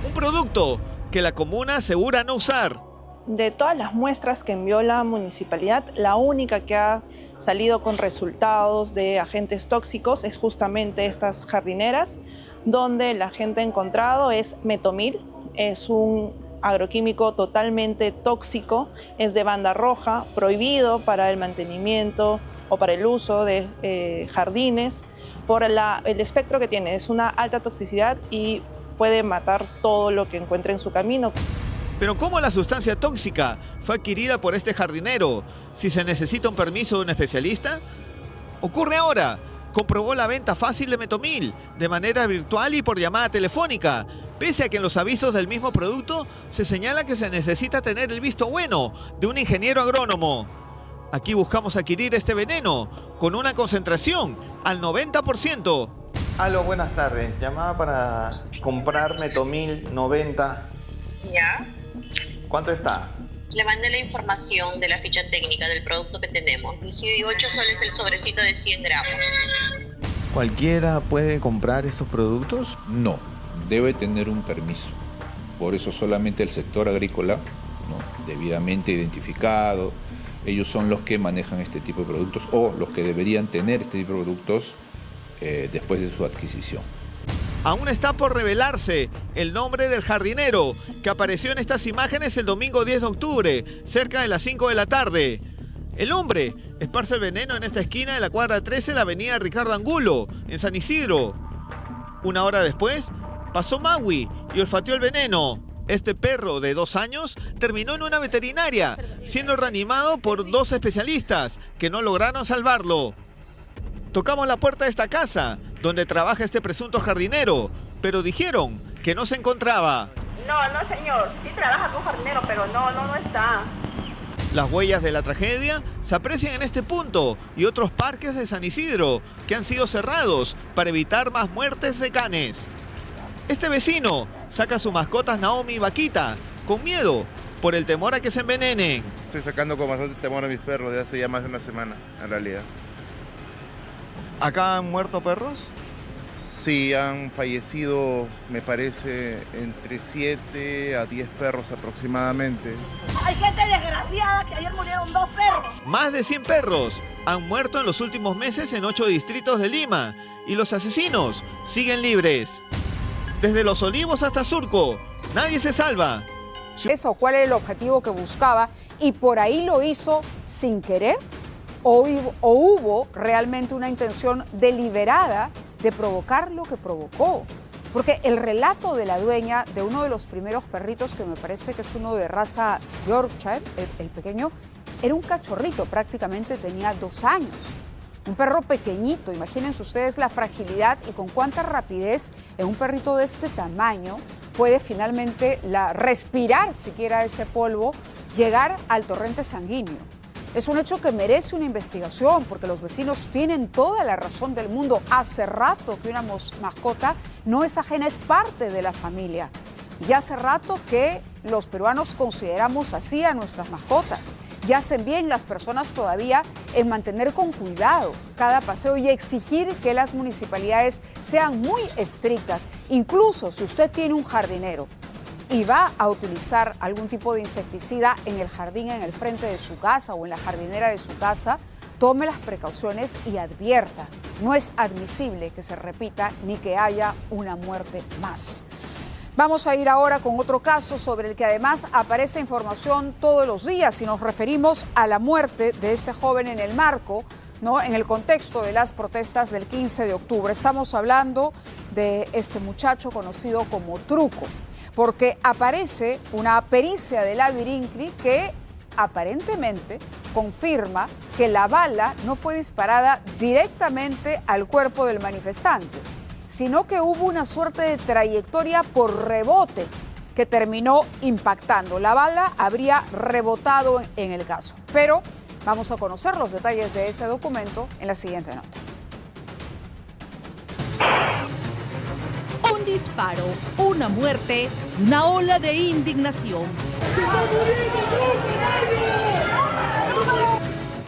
Un producto que la comuna asegura no usar. De todas las muestras que envió la municipalidad, la única que ha salido con resultados de agentes tóxicos es justamente estas jardineras, donde la gente ha encontrado es metomil, es un agroquímico totalmente tóxico, es de banda roja, prohibido para el mantenimiento o para el uso de jardines, por el espectro que tiene, es una alta toxicidad y puede matar todo lo que encuentre en su camino. Pero ¿cómo la sustancia tóxica fue adquirida por este jardinero? Si se necesita un permiso de un especialista. Ocurre ahora. Comprobó la venta fácil de metomil de manera virtual y por llamada telefónica, pese a que en los avisos del mismo producto se señala que se necesita tener el visto bueno de un ingeniero agrónomo. Aquí buscamos adquirir este veneno con una concentración al 90%. Aló, buenas tardes. Llamaba para comprar metomil 90. ¿Ya? ¿Cuánto está? Le mandé la información de la ficha técnica del producto que tenemos. 18 soles el sobrecito de 100 gramos. ¿Cualquiera puede comprar estos productos? No, debe tener un permiso. Por eso solamente el sector agrícola, ¿no?, debidamente identificado, ellos son los que manejan este tipo de productos o los que deberían tener este tipo de productos después de su adquisición. Aún está por revelarse el nombre del jardinero que apareció en estas imágenes el domingo 10 de octubre, cerca de las 5 de la tarde. El hombre esparce el veneno en esta esquina de la cuadra 13 de la avenida Ricardo Angulo, en San Isidro. Una hora después, pasó Maui y olfateó el veneno. Este perro de 2 años terminó en una veterinaria, siendo reanimado por 2 especialistas que no lograron salvarlo. Tocamos la puerta de esta casa, donde trabaja este presunto jardinero, pero dijeron que no se encontraba. No, señor. Sí trabaja con jardinero, pero no está. Las huellas de la tragedia se aprecian en este punto y otros parques de San Isidro que han sido cerrados para evitar más muertes de canes. Este vecino saca a sus mascotas Naomi y Vaquita con miedo por el temor a que se envenenen. Estoy sacando con bastante temor a mis perros de hace ya más de una semana, en realidad. ¿Acá han muerto perros? Sí, han fallecido, me parece, entre 7 a 10 perros aproximadamente. Hay gente desgraciada que ayer murieron 2 perros. Más de 100 perros han muerto en los últimos meses en 8 distritos de Lima y los asesinos siguen libres. Desde Los Olivos hasta Surco, nadie se salva. ¿Eso cuál era el objetivo que buscaba? ¿Y por ahí lo hizo sin querer? ¿O hubo realmente una intención deliberada de provocar lo que provocó? Porque el relato de la dueña de uno de los primeros perritos, que me parece que es uno de raza Yorkshire, el pequeño, era un cachorrito, prácticamente tenía 2 años. Un perro pequeñito, imagínense ustedes la fragilidad y con cuánta rapidez en un perrito de este tamaño puede finalmente respirar siquiera ese polvo, llegar al torrente sanguíneo. Es un hecho que merece una investigación porque los vecinos tienen toda la razón del mundo. Hace rato que una mascota no es ajena, es parte de la familia. Y hace rato que los peruanos consideramos así a nuestras mascotas. Y hacen bien las personas todavía en mantener con cuidado cada paseo y exigir que las municipalidades sean muy estrictas. Incluso si usted tiene un jardinero y va a utilizar algún tipo de insecticida en el jardín, en el frente de su casa o en la jardinera de su casa, tome las precauciones y advierta. No es admisible que se repita ni que haya una muerte más. Vamos a ir ahora con otro caso sobre el que además aparece información todos los días y nos referimos a la muerte de este joven en el marco, ¿no?, en el contexto de las protestas del 15 de octubre. Estamos hablando de este muchacho conocido como Truco, porque aparece una pericia de la Virincri que aparentemente confirma que la bala no fue disparada directamente al cuerpo del manifestante, sino que hubo una suerte de trayectoria por rebote que terminó impactando. La bala habría rebotado en el caso. Pero vamos a conocer los detalles de ese documento en la siguiente nota. Un disparo, una muerte y una ola de indignación.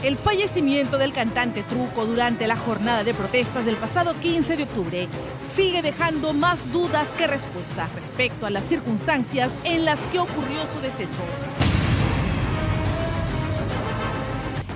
El fallecimiento del cantante Truco durante la jornada de protestas del pasado 15 de octubre sigue dejando más dudas que respuestas respecto a las circunstancias en las que ocurrió su deceso.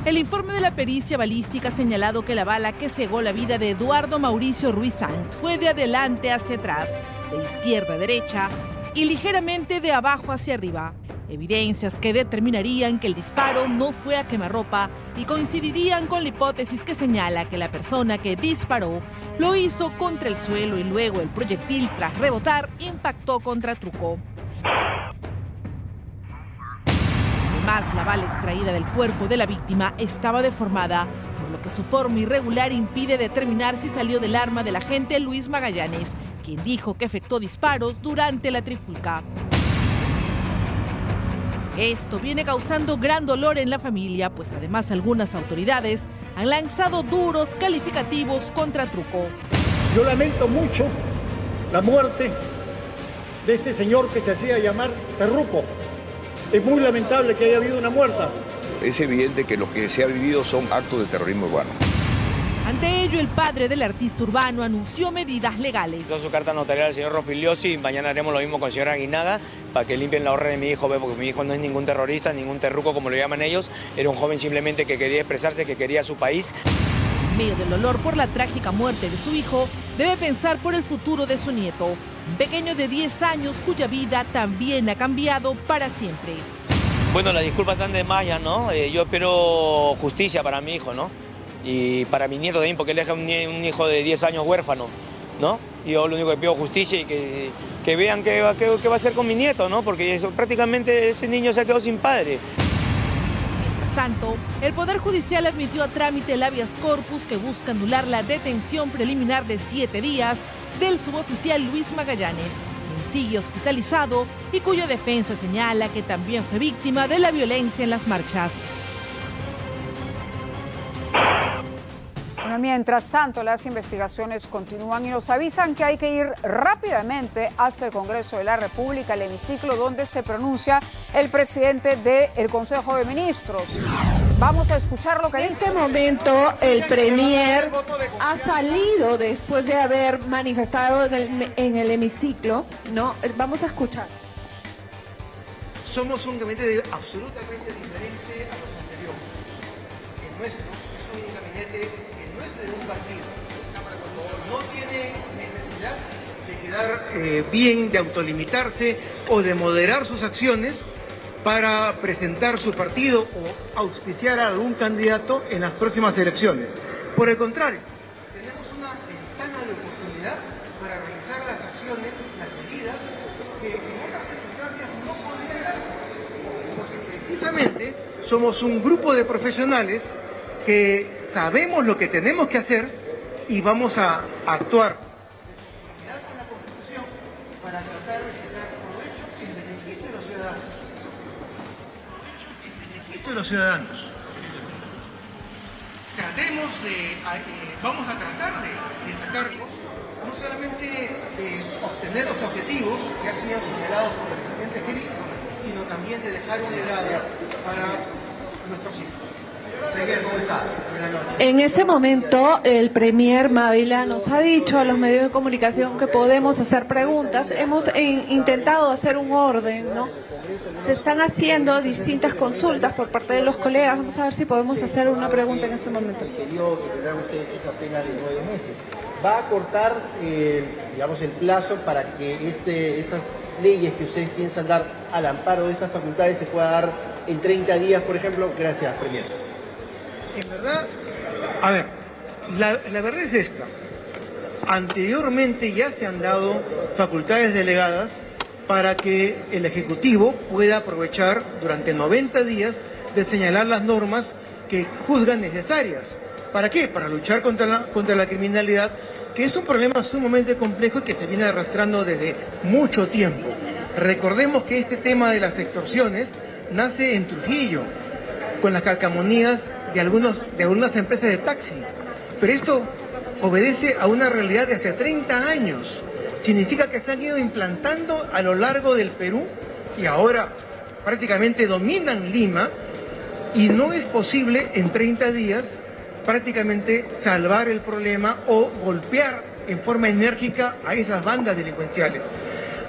El informe de la pericia balística ha señalado que la bala que cegó la vida de Eduardo Mauricio Ruiz Sanz fue de adelante hacia atrás, de izquierda a derecha y ligeramente de abajo hacia arriba. Evidencias que determinarían que el disparo no fue a quemarropa y coincidirían con la hipótesis que señala que la persona que disparó lo hizo contra el suelo y luego el proyectil, tras rebotar, impactó contra Truco. Además, la bala extraída del cuerpo de la víctima estaba deformada, por lo que su forma irregular impide determinar si salió del arma del agente Luis Magallanes, quien dijo que efectuó disparos durante la trifulca. Esto viene causando gran dolor en la familia, pues además algunas autoridades han lanzado duros calificativos contra Truco. Yo lamento mucho la muerte de este señor que se hacía llamar Terruco. Es muy lamentable que haya habido una muerta. Es evidente que lo que se ha vivido son actos de terrorismo urbano. Ante ello, el padre del artista urbano anunció medidas legales. Hizo su carta notarial al señor Rospigliosi y mañana haremos lo mismo con el señor Aguinaga para que limpien la honra de mi hijo, porque mi hijo no es ningún terrorista, ningún terruco como lo llaman ellos. Era un joven simplemente que quería expresarse, que quería su país. medio del dolor por la trágica muerte de su hijo, debe pensar por el futuro de su nieto, un pequeño de 10 años cuya vida también ha cambiado para siempre. Bueno, las disculpas están de más ya, ¿no? Yo espero justicia para mi hijo, ¿no? Y para mi nieto también, porque él es un hijo de 10 años huérfano, ¿no? Yo lo único que pido justicia y que vean qué va a hacer con mi nieto, ¿no? Porque prácticamente ese niño se ha quedado sin padre. Mientras tanto, el Poder Judicial admitió a trámite el habeas corpus que busca anular la detención preliminar de 7 días del suboficial Luis Magallanes, quien sigue hospitalizado y cuya defensa señala que también fue víctima de la violencia en las marchas. Bueno, mientras tanto, las investigaciones continúan y nos avisan que hay que ir rápidamente hasta el Congreso de la República, el hemiciclo donde se pronuncia el presidente del Consejo de Ministros. Vamos a escuchar lo que dice. En este momento, el premier ha salido después de haber manifestado en el hemiciclo, ¿no? Vamos a escuchar. Somos un gabinete absolutamente diferente a los anteriores. El nuestro es un gabinete que no es de un partido. No tiene necesidad de quedar bien, de autolimitarse o de moderar sus acciones para presentar su partido o auspiciar a algún candidato en las próximas elecciones. Por el contrario, tenemos una ventana de oportunidad para realizar las acciones, las medidas que en otras circunstancias no podrían darse. Porque precisamente somos un grupo de profesionales que sabemos lo que tenemos que hacer y vamos a actuar con la Constitución para tratar de sacar provecho en beneficio de los ciudadanos. De los ciudadanos. Vamos a tratar de sacar no solamente de obtener los objetivos que han sido señalados por el presidente Geri, sino también de dejar un legado para nuestros hijos. ¿Cómo está? En este momento, el premier Mávila nos ha dicho a los medios de comunicación que podemos hacer preguntas. Hemos intentado hacer un orden, ¿no? Se están haciendo distintas consultas por parte de los colegas. Vamos a ver si podemos hacer una pregunta en este momento. El periodo que tendrán ustedes es apenas de 9 meses. ¿Va a cortar, digamos, el plazo para que estas leyes que ustedes piensan dar al amparo de estas facultades se pueda dar en 30 días, por ejemplo? Gracias, premier. En verdad, a ver, la verdad es esta. Anteriormente ya se han dado facultades delegadas para que el Ejecutivo pueda aprovechar durante 90 días de señalar las normas que juzgan necesarias. ¿Para qué? Para luchar contra la criminalidad, que es un problema sumamente complejo y que se viene arrastrando desde mucho tiempo. Recordemos que este tema de las extorsiones nace en Trujillo, con las calcamonías de algunas empresas de taxi. Pero esto obedece a una realidad de hace 30 años. Significa que se han ido implantando a lo largo del Perú y ahora prácticamente dominan Lima y no es posible en 30 días prácticamente salvar el problema o golpear en forma enérgica a esas bandas delincuenciales.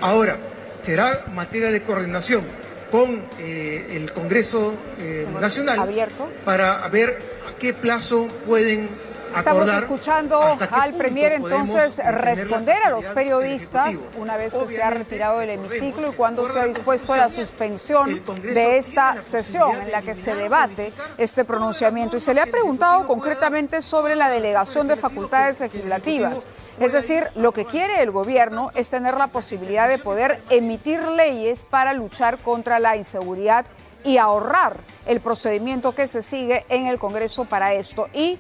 Ahora, será materia de coordinación con el Congreso Nacional abierto para ver a qué plazo pueden Estamos escuchando al premier entonces responder a los periodistas una vez que se ha retirado del hemiciclo y cuando se ha dispuesto a la suspensión de esta sesión en la que se debate este pronunciamiento. Y se le ha preguntado concretamente sobre la delegación de facultades legislativas. Es decir, lo que quiere el gobierno es tener la posibilidad de poder emitir leyes para luchar contra la inseguridad y ahorrar el procedimiento que se sigue en el Congreso para esto. Y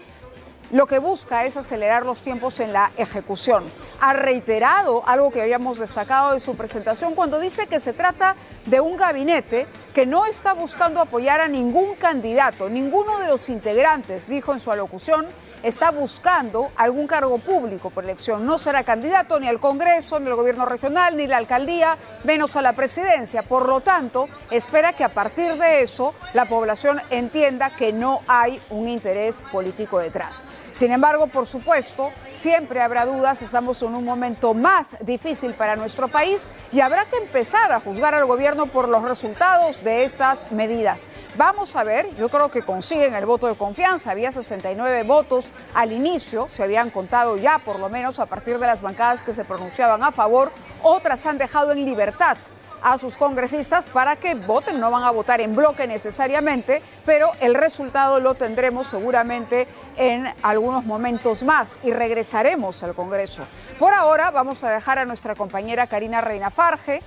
lo que busca es acelerar los tiempos en la ejecución. Ha reiterado algo que habíamos destacado de su presentación cuando dice que se trata de un gabinete que no está buscando apoyar a ningún candidato. Ninguno de los integrantes, dijo en su alocución, está buscando algún cargo público por elección. No será candidato ni al Congreso, ni al gobierno regional, ni la alcaldía, menos a la presidencia. Por lo tanto, espera que a partir de eso la población entienda que no hay un interés político detrás. Sin embargo, por supuesto, siempre habrá dudas. Estamos en un momento más difícil para nuestro país y habrá que empezar a juzgar al gobierno por los resultados de estas medidas. Vamos a ver, yo creo que consiguen el voto de confianza. Había 69 votos Al inicio se habían contado ya, por lo menos a partir de las bancadas que se pronunciaban a favor, otras han dejado en libertad a sus congresistas para que voten. No van a votar en bloque necesariamente, pero el resultado lo tendremos seguramente en algunos momentos más y regresaremos al Congreso. Por ahora vamos a dejar a nuestra compañera Karina Reina-Farge,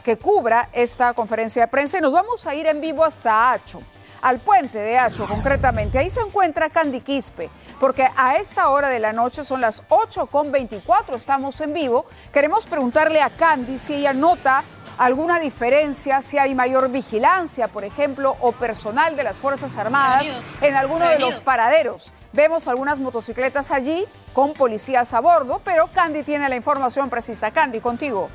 que cubra esta conferencia de prensa, y nos vamos a ir en vivo hasta Acho, al puente de Acho concretamente. Ahí se encuentra Candy Quispe, porque a esta hora de la noche son las 8:24, estamos en vivo. Queremos preguntarle a Candy si ella nota alguna diferencia, si hay mayor vigilancia, por ejemplo, o personal de las Fuerzas Armadas en alguno de los paraderos. Vemos algunas motocicletas allí con policías a bordo, pero Candy tiene la información precisa. Candy, contigo.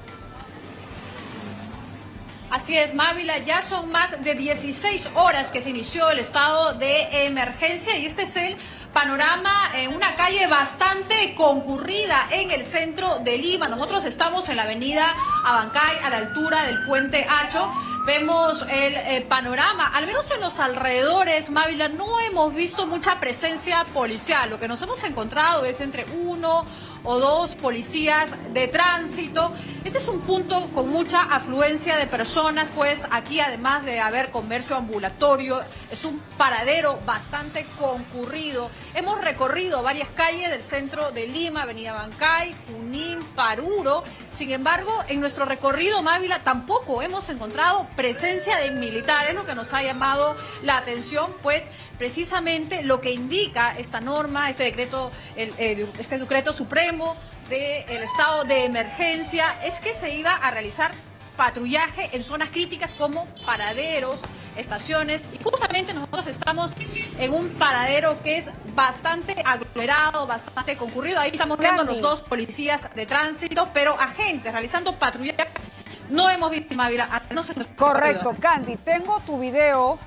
Así es, Mávila, ya son más de 16 horas que se inició el estado de emergencia y este es el panorama en una calle bastante concurrida en el centro de Lima. Nosotros estamos en la avenida Abancay, a la altura del puente Acho. Vemos el panorama, al menos en los alrededores, Mávila, no hemos visto mucha presencia policial. Lo que nos hemos encontrado es entre 1 o 2 policías de tránsito. Este es un punto con mucha afluencia de personas, pues aquí además de haber comercio ambulatorio, es un paradero bastante concurrido. Hemos recorrido varias calles del centro de Lima, Avenida Bancay, Junín, Paruro. Sin embargo, en nuestro recorrido, Mávila, tampoco hemos encontrado presencia de militares, lo que nos ha llamado la atención, pues precisamente lo que indica esta norma, este decreto supremo del estado de emergencia, es que se iba a realizar patrullaje en zonas críticas como paraderos, estaciones, y justamente nosotros estamos en un paradero que es bastante aglomerado, bastante concurrido. Ahí estamos viendo a los 2 policías de tránsito, pero agentes realizando patrullaje no hemos visto, Mávila. Correcto, Candy, tengo tu video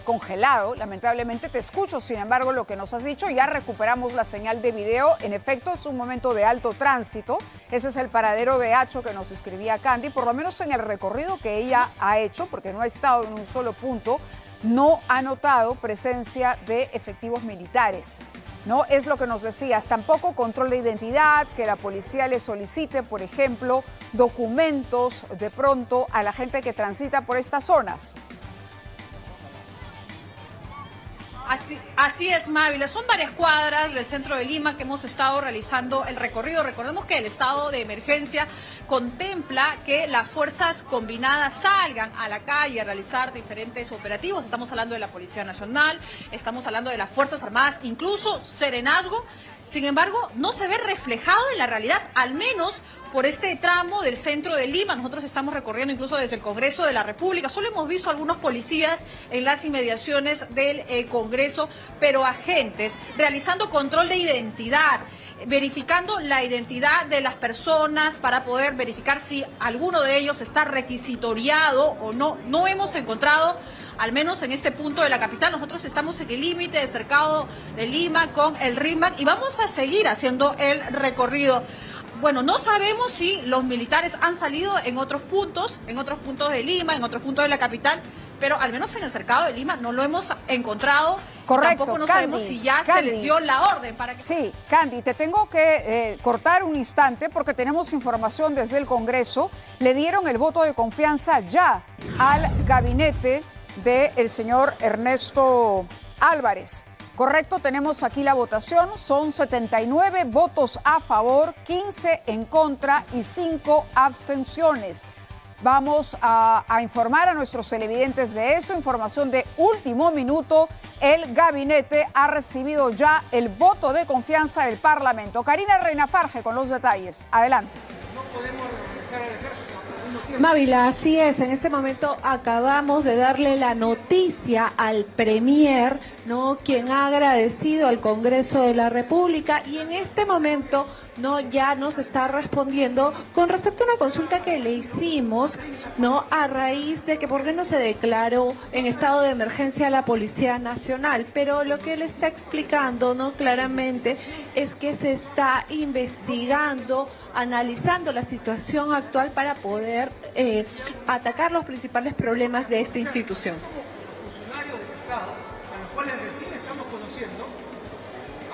congelado, lamentablemente te escucho, sin embargo, lo que nos has dicho, ya recuperamos la señal de video. En efecto, es un momento de alto tránsito. Ese es el paradero de Acho que nos escribía Candy, por lo menos en el recorrido que ella ha hecho, porque no ha estado en un solo punto, no ha notado presencia de efectivos militares. No es lo que nos decías, tampoco control de identidad, que la policía le solicite, por ejemplo, documentos de pronto a la gente que transita por estas zonas. Así es, Mávila. Son varias cuadras del centro de Lima que hemos estado realizando el recorrido. Recordemos que el estado de emergencia contempla que las fuerzas combinadas salgan a la calle a realizar diferentes operativos. Estamos hablando de la Policía Nacional, estamos hablando de las Fuerzas Armadas, incluso Serenazgo. Sin embargo, no se ve reflejado en la realidad, al menos por este tramo del centro de Lima. Nosotros estamos recorriendo incluso desde el Congreso de la República. Solo hemos visto algunos policías en las inmediaciones del Congreso, pero agentes realizando control de identidad, verificando la identidad de las personas para poder verificar si alguno de ellos está requisitoriado o no. No hemos encontrado, al menos en este punto de la capital. Nosotros estamos en el límite del cercado de Lima con el RIMAC y vamos a seguir haciendo el recorrido. Bueno, no sabemos si los militares han salido en otros puntos de Lima, en otros puntos de la capital, pero al menos en el cercado de Lima no lo hemos encontrado. Correcto, tampoco no Candy, sabemos si ya Candy, se les dio la orden para que... Sí, Candy, te tengo que cortar un instante porque tenemos información desde el Congreso. Le dieron el voto de confianza ya al gabinete del señor Ernesto Álvarez. Correcto, tenemos aquí la votación, son 79 votos a favor, 15 en contra y 5 abstenciones. Vamos a informar a nuestros televidentes de eso, información de último minuto. El gabinete ha recibido ya el voto de confianza del Parlamento. Karina Reina-Farge con los detalles. Adelante. No podemos regresar al ejército. Mávila, así es. En este momento acabamos de darle la noticia al Premier, ¿no?, quien ha agradecido al Congreso de la República y en este momento, ¿no?, ya nos está respondiendo con respecto a una consulta que le hicimos, ¿no?, a raíz de que por qué no se declaró en estado de emergencia la Policía Nacional. Pero lo que él está explicando, ¿no?, claramente es que se está investigando, analizando la situación actual para poder atacar los principales problemas de esta institución. Los funcionarios del Estado, a los cuales recién estamos conociendo,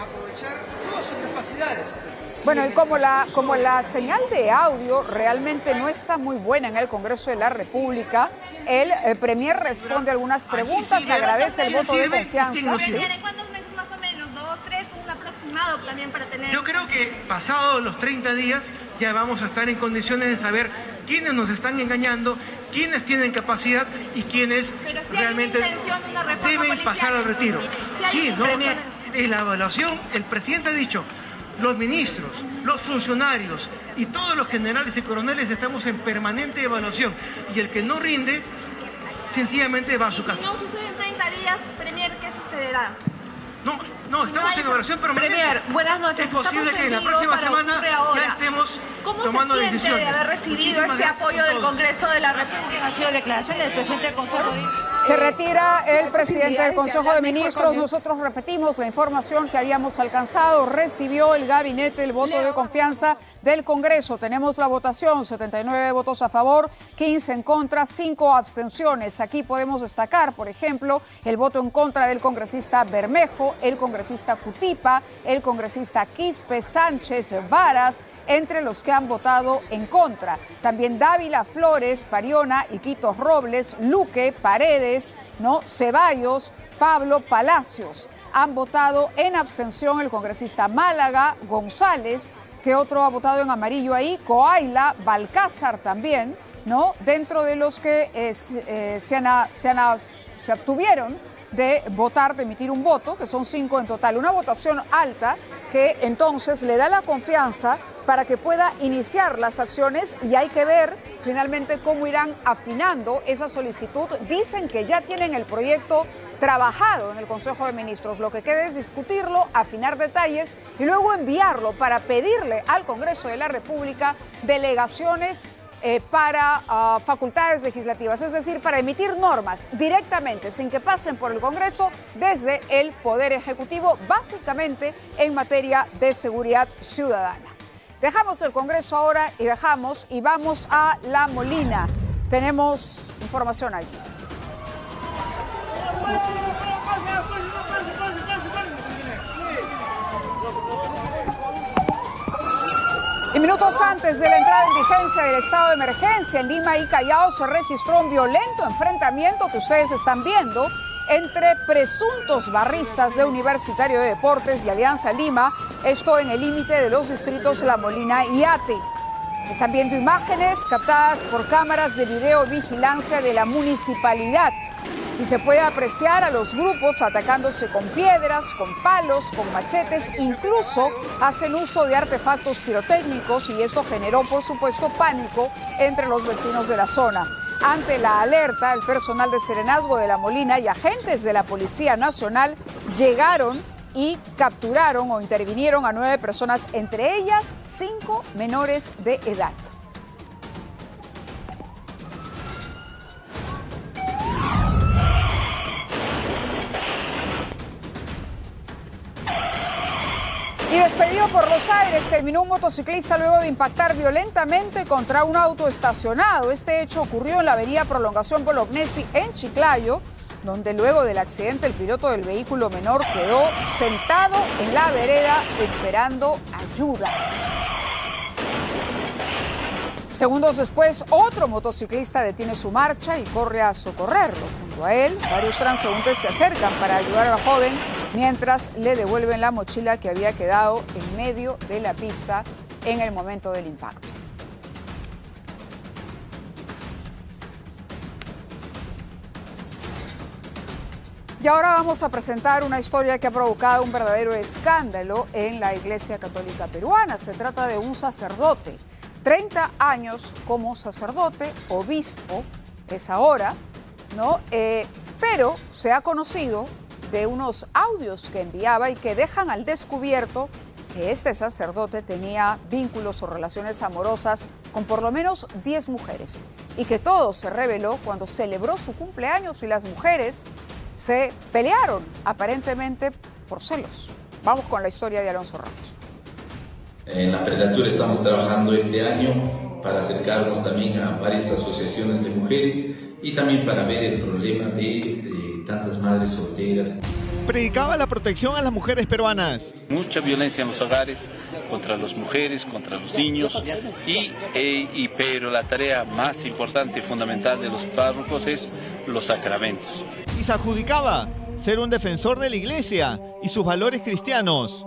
aprovechando capacidades. Bueno, y como la señal de audio realmente no está muy buena en el Congreso de la República, el Premier responde algunas preguntas, agradece el voto de confianza. ¿Sí? ¿Cuántos meses más o menos? ¿2, 3? Un aproximado también para tener... Yo creo que pasados los 30 días ya vamos a estar en condiciones de saber quiénes nos están engañando, quiénes tienen capacidad y quiénes realmente deben pasar al retiro. Sí, ¿no? En la evaluación, el presidente ha dicho, los ministros, los funcionarios y todos los generales y coroneles estamos en permanente evaluación. Y el que no rinde, sencillamente va a su casa. Si no sucede en 30 días, Premier, ¿qué sucederá? No, estamos en evaluación permanente. Premier, buenas noches. Es posible que en la próxima semana ya estemos tomando decisiones. ¿Cómo se siente de haber recibido este apoyo del Congreso de la República? Ha sido declaración del presidente del Consejo. Se retira el presidente del Consejo de Ministros. Nosotros repetimos la información que habíamos alcanzado. Recibió el gabinete el voto de confianza del Congreso. Tenemos la votación, 79 votos a favor, 15 en contra, 5 abstenciones. Aquí podemos destacar, por ejemplo, el voto en contra del congresista Bermejo, el congresista Cutipa, el congresista Quispe, Sánchez, Varas, entre los que han votado en contra. También Dávila, Flores, Pariona, Iquitos Robles, Luque, Paredes, Ceballos, Pablo, Palacios. Han votado en abstención el congresista Málaga, González, que otro ha votado en amarillo ahí, Coaila, Balcázar también, dentro de los que se abstuvieron de votar, de emitir un voto, que son 5 en total. Una votación alta que entonces le da la confianza para que pueda iniciar las acciones y hay que ver finalmente cómo irán afinando esa solicitud. Dicen que ya tienen el proyecto trabajado en el Consejo de Ministros. Lo que queda es discutirlo, afinar detalles y luego enviarlo para pedirle al Congreso de la República delegaciones para facultades legislativas, es decir, para emitir normas directamente, sin que pasen por el Congreso, desde el Poder Ejecutivo, básicamente en materia de seguridad ciudadana. Dejamos el Congreso ahora y vamos a La Molina. Tenemos información ahí. Y minutos antes de la entrada en vigencia del estado de emergencia en Lima y Callao se registró un violento enfrentamiento que ustedes están viendo entre presuntos barristas de Universitario de Deportes y Alianza Lima, esto en el límite de los distritos La Molina y Ate. Están viendo imágenes captadas por cámaras de videovigilancia de la municipalidad y se puede apreciar a los grupos atacándose con piedras, con palos, con machetes, incluso hacen uso de artefactos pirotécnicos y esto generó, por supuesto, pánico entre los vecinos de la zona. Ante la alerta, el personal de Serenazgo de La Molina y agentes de la Policía Nacional llegaron y capturaron o intervinieron a 9 personas, entre ellas 5 menores de edad. Y despedido por los aires, terminó un motociclista luego de impactar violentamente contra un auto estacionado. Este hecho ocurrió en la avenida Prolongación Bolognesi en Chiclayo, donde luego del accidente el piloto del vehículo menor quedó sentado en la vereda esperando ayuda. Segundos después, otro motociclista detiene su marcha y corre a socorrerlo. Junto a él, varios transeúntes se acercan para ayudar al joven mientras le devuelven la mochila que había quedado en medio de la pista en el momento del impacto. Y ahora vamos a presentar una historia que ha provocado un verdadero escándalo en la Iglesia Católica Peruana. Se trata de un sacerdote, 30 años como sacerdote, obispo, es ahora, pero se ha conocido de unos audios que enviaba y que dejan al descubierto que este sacerdote tenía vínculos o relaciones amorosas con por lo menos 10 mujeres y que todo se reveló cuando celebró su cumpleaños y las mujeres se pelearon aparentemente por celos. Vamos con la historia de Alonso Ramos. En la Prelatura estamos trabajando este año para acercarnos también a varias asociaciones de mujeres y también para ver el problema de tantas madres solteras. predicaba la protección a las mujeres peruanas. Mucha violencia en los hogares, contra las mujeres, contra los niños, pero la tarea más importante y fundamental de los párrocos es los sacramentos. Y se adjudicaba ser un defensor de la iglesia y sus valores cristianos.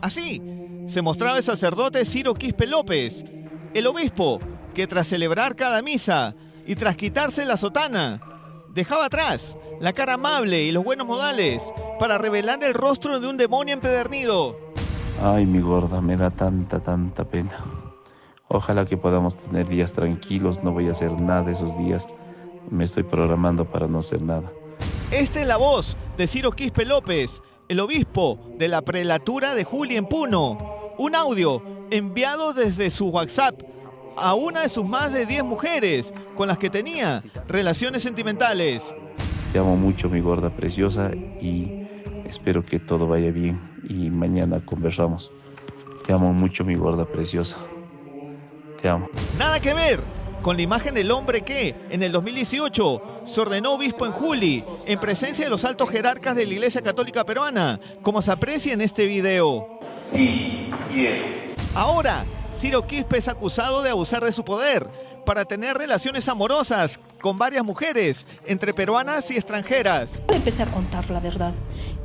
Así se mostraba el sacerdote Ciro Quispe López, el obispo que tras celebrar cada misa y tras quitarse la sotana, dejaba atrás la cara amable y los buenos modales para revelar el rostro de un demonio empedernido. Ay, mi gorda, me da tanta pena. Ojalá que podamos tener días tranquilos, no voy a hacer nada esos días. Me estoy programando para no hacer nada. Esta es la voz de Ciro Quispe López, el obispo de la prelatura de Juli en Puno. Un audio enviado desde su WhatsApp a una de sus más de 10 mujeres con las que tenía relaciones sentimentales. Te amo mucho, mi gorda preciosa, y espero que todo vaya bien y mañana conversamos. Te amo mucho, mi gorda preciosa. Te amo. Nada que ver con la imagen del hombre que, en el 2018, se ordenó obispo en Juli, en presencia de los altos jerarcas de la Iglesia Católica Peruana, como se aprecia en este video. Sí, bien. Ahora, Ciro Quispe es acusado de abusar de su poder para tener relaciones amorosas con varias mujeres, entre peruanas y extranjeras. Empecé a contar la verdad,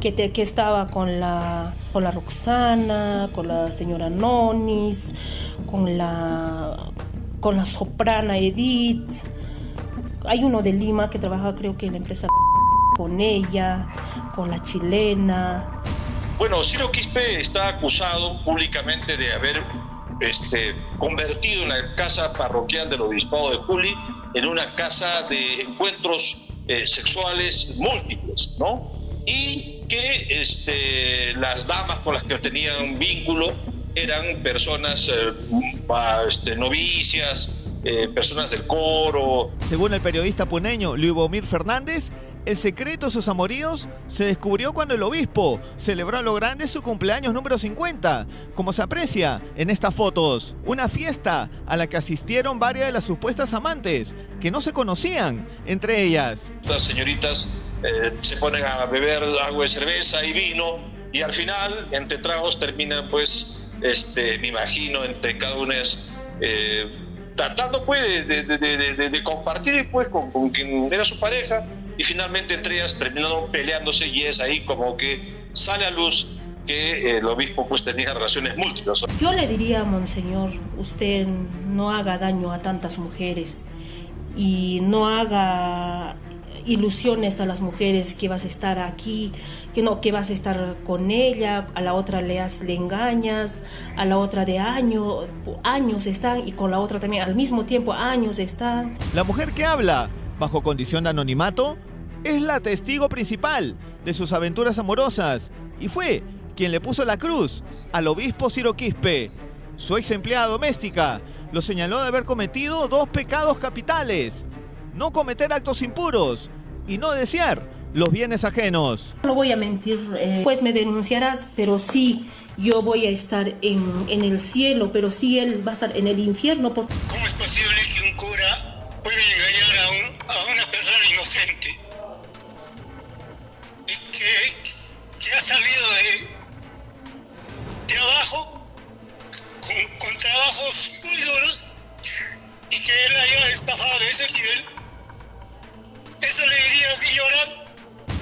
que estaba con la Roxana, con la señora Nonis, con la soprana Edith. Hay uno de Lima que trabaja, creo que en la empresa, con ella, con la chilena. Bueno, Ciro Quispe está acusado públicamente de haber convertido en la casa parroquial del Obispado de Juli en una casa de encuentros sexuales múltiples, ¿no? Y que las damas con las que tenía un vínculo eran personas novicias, personas del coro. Según el periodista puneño Luibomir Fernández, el secreto de sus amoríos se descubrió cuando el obispo celebró a lo grande su cumpleaños número 50, como se aprecia en estas fotos. Una fiesta a la que asistieron varias de las supuestas amantes, que no se conocían entre ellas. Las señoritas se ponen a beber agua de cerveza y vino, y al final, entre tragos, terminan pues, me imagino, entre cada una tratando pues de compartir pues con quien era su pareja, y finalmente entre ellas terminaron peleándose, y es ahí como que sale a luz que el obispo pues tenía relaciones múltiples. Yo le diría, monseñor, usted no haga daño a tantas mujeres y no haga ilusiones a las mujeres que vas a estar aquí, que vas a estar con ella, a la otra le engañas, a la otra de años están, y con la otra también al mismo tiempo años están. La mujer que habla bajo condición de anonimato es la testigo principal de sus aventuras amorosas y fue quien le puso la cruz al obispo Ciro Quispe. Su ex empleada doméstica lo señaló de haber cometido 2 pecados capitales: no cometer actos impuros y no desear los bienes ajenos. No voy a mentir, pues me denunciarás, pero sí, yo voy a estar en el cielo, pero sí él va a estar en el infierno. ¿Cómo es posible que un cura pueda engañar a una persona inocente? Que ha salido de abajo, con trabajos muy duros, y que él haya estafado de ese nivel. Eso le diría así llorando.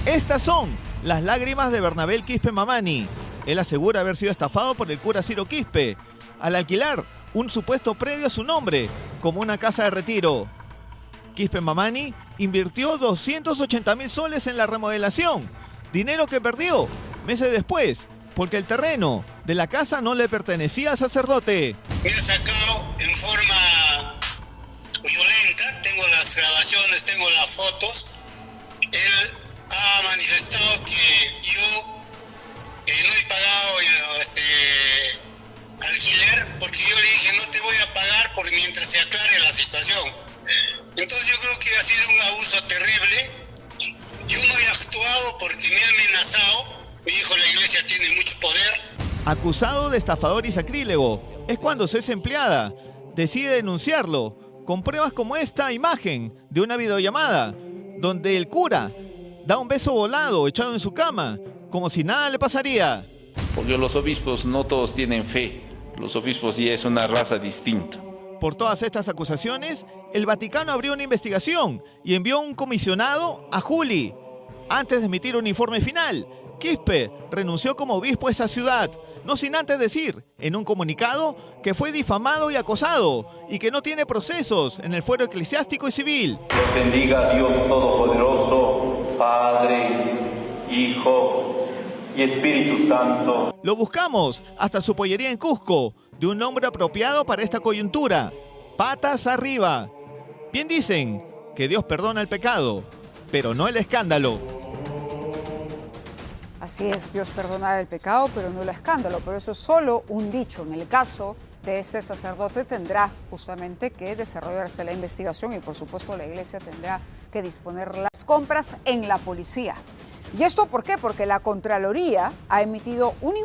Estas son las lágrimas de Bernabel Quispe Mamani. Él asegura haber sido estafado por el cura Ciro Quispe al alquilar un supuesto predio a su nombre como una casa de retiro. Quispe Mamani invirtió 280.000 soles en la remodelación, dinero que perdió meses después porque el terreno de la casa no le pertenecía al sacerdote. Me ha sacado en forma violenta, tengo las grabaciones, tengo las fotos. Él ha manifestado que yo no he pagado alquiler, porque yo le dije no te voy a pagar por mientras se aclare la situación. Entonces yo creo que ha sido un abuso terrible. Yo no he actuado porque me ha amenazado. Me dijo la iglesia tiene mucho poder. Acusado de estafador y sacrílego, es cuando su ex empleada decide denunciarlo con pruebas como esta imagen de una videollamada donde el cura da un beso volado echado en su cama como si nada le pasaría. Porque los obispos no todos tienen fe. Los obispos ya es una raza distinta. Por todas estas acusaciones, el Vaticano abrió una investigación y envió un comisionado a Juli. Antes de emitir un informe final, Quispe renunció como obispo a esa ciudad, no sin antes decir, en un comunicado, que fue difamado y acosado y que no tiene procesos en el fuero eclesiástico y civil. Los bendiga Dios Todopoderoso, Padre, Hijo y Espíritu Santo. Lo buscamos hasta su pollería en Cusco, de un nombre apropiado para esta coyuntura: patas arriba. Bien dicen que Dios perdona el pecado, pero no el escándalo. Así es, Dios perdona el pecado, pero no el escándalo. Pero eso es solo un dicho. En el caso de este sacerdote tendrá justamente que desarrollarse la investigación y por supuesto la iglesia tendrá que disponer las compras en la policía. ¿Y esto por qué? Porque la Contraloría ha emitido un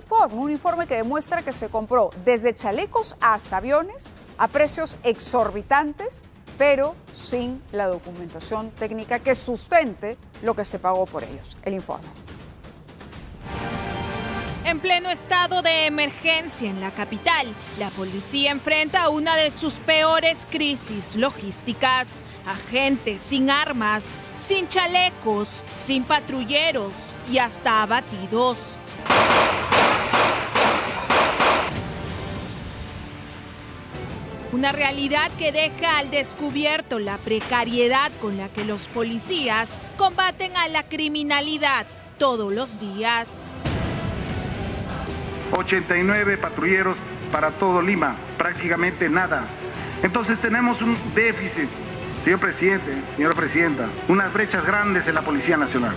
informe que demuestra que se compró desde chalecos hasta aviones a precios exorbitantes, pero sin la documentación técnica que sustente lo que se pagó por ellos. El informe. En pleno estado de emergencia en la capital, la policía enfrenta una de sus peores crisis logísticas. Agentes sin armas, sin chalecos, sin patrulleros y hasta abatidos. Una realidad que deja al descubierto la precariedad con la que los policías combaten a la criminalidad todos los días. 89 patrulleros para todo Lima, prácticamente nada. Entonces tenemos un déficit, señor presidente, señora presidenta, unas brechas grandes en la Policía Nacional.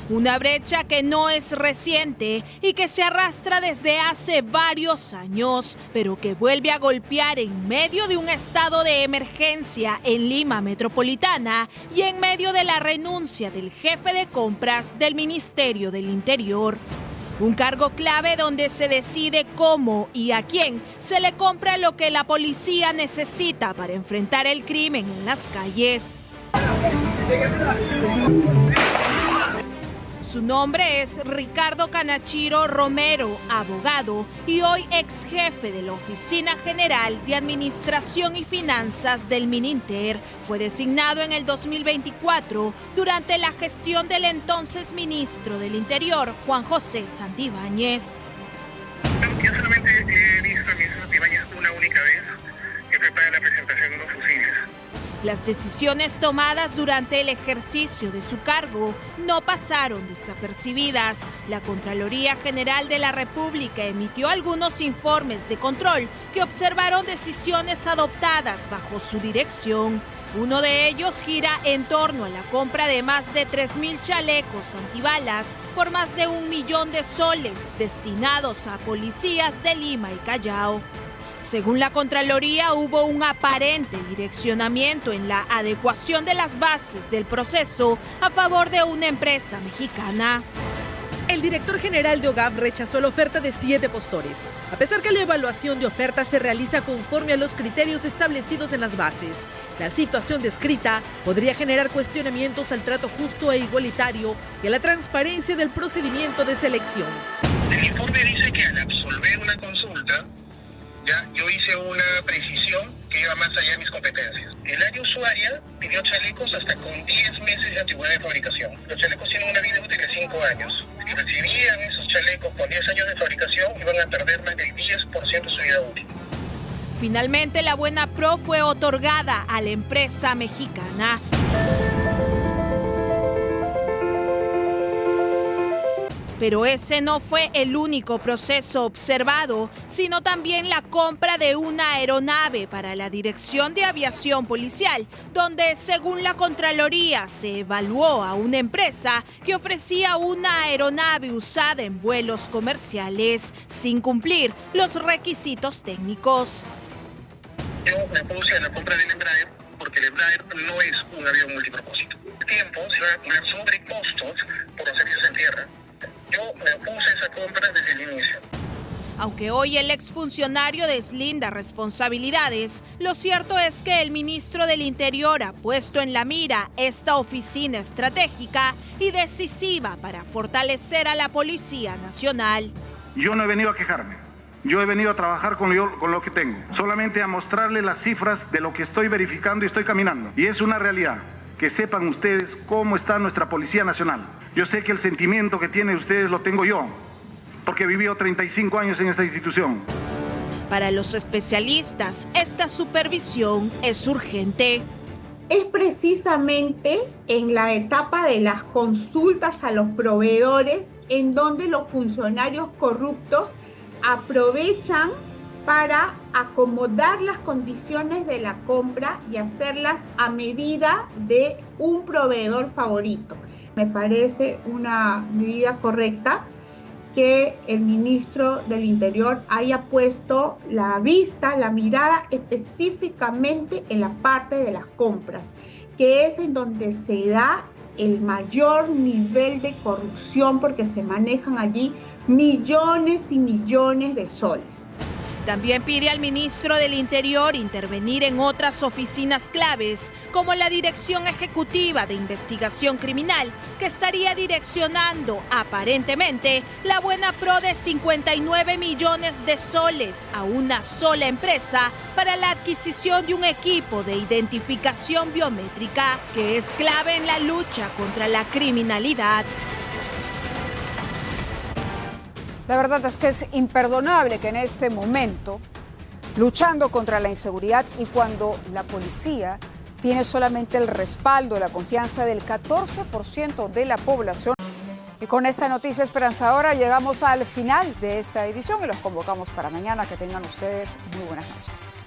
Una brecha que no es reciente y que se arrastra desde hace varios años, pero que vuelve a golpear en medio de un estado de emergencia en Lima Metropolitana y en medio de la renuncia del jefe de compras del Ministerio del Interior. Un cargo clave donde se decide cómo y a quién se le compra lo que la policía necesita para enfrentar el crimen en las calles. Su nombre es Ricardo Canachiro Romero, abogado y hoy ex jefe de la Oficina General de Administración y Finanzas del Mininter. Fue designado en el 2024 durante la gestión del entonces ministro del Interior, Juan José Santibáñez. Yo solamente he visto al ministro Santibáñez una única vez, que fue para la presentación de unos fusiles. Las decisiones tomadas durante el ejercicio de su cargo no pasaron desapercibidas. La Contraloría General de la República emitió algunos informes de control que observaron decisiones adoptadas bajo su dirección. Uno de ellos gira en torno a la compra de más de 3.000 chalecos antibalas por más de 1 millón de soles destinados a policías de Lima y Callao. Según la Contraloría, hubo un aparente direccionamiento en la adecuación de las bases del proceso a favor de una empresa mexicana. El director general de OGAV rechazó la oferta de 7 postores, a pesar que la evaluación de ofertas se realiza conforme a los criterios establecidos en las bases. La situación descrita podría generar cuestionamientos al trato justo e igualitario y a la transparencia del procedimiento de selección. El informe dice que al absolver una consulta, yo hice una precisión que iba más allá de mis competencias. El área usuaria pidió chalecos hasta con 10 meses de antigüedad de fabricación. Los chalecos tienen una vida útil de 5 años. Si recibían esos chalecos con 10 años de fabricación, iban a perder más del 10% de su vida útil. Finalmente, la buena pro fue otorgada a la empresa mexicana. Pero ese no fue el único proceso observado, sino también la compra de una aeronave para la Dirección de Aviación Policial, donde, según la Contraloría, se evaluó a una empresa que ofrecía una aeronave usada en vuelos comerciales sin cumplir los requisitos técnicos. Yo me opuse a la compra del Embraer porque el Embraer no es un avión multipropósito. El tiempo se va a poner sobrecostos por los servicios en tierra. Yo me opuse a esa compra desde el inicio. Aunque hoy el exfuncionario deslinda responsabilidades, lo cierto es que el ministro del Interior ha puesto en la mira esta oficina estratégica y decisiva para fortalecer a la Policía Nacional. Yo no he venido a quejarme. Yo he venido a trabajar con lo que tengo. Solamente a mostrarle las cifras de lo que estoy verificando y estoy caminando. Y es una realidad. Que sepan ustedes cómo está nuestra Policía Nacional. Yo sé que el sentimiento que tienen ustedes lo tengo yo, porque he vivido 35 años en esta institución. Para los especialistas, esta supervisión es urgente. Es precisamente en la etapa de las consultas a los proveedores en donde los funcionarios corruptos aprovechan para acomodar las condiciones de la compra y hacerlas a medida de un proveedor favorito. Me parece una medida correcta que el ministro del Interior haya puesto la vista, la mirada específicamente en la parte de las compras, que es en donde se da el mayor nivel de corrupción porque se manejan allí millones y millones de soles. También pide al ministro del Interior intervenir en otras oficinas claves, como la Dirección Ejecutiva de Investigación Criminal, que estaría direccionando, aparentemente, la buena pro de 59 millones de soles a una sola empresa para la adquisición de un equipo de identificación biométrica, que es clave en la lucha contra la criminalidad. La verdad es que es imperdonable que en este momento, luchando contra la inseguridad y cuando la policía tiene solamente el respaldo y la confianza del 14% de la población. Y con esta noticia esperanzadora llegamos al final de esta edición y los convocamos para mañana. Que tengan ustedes muy buenas noches.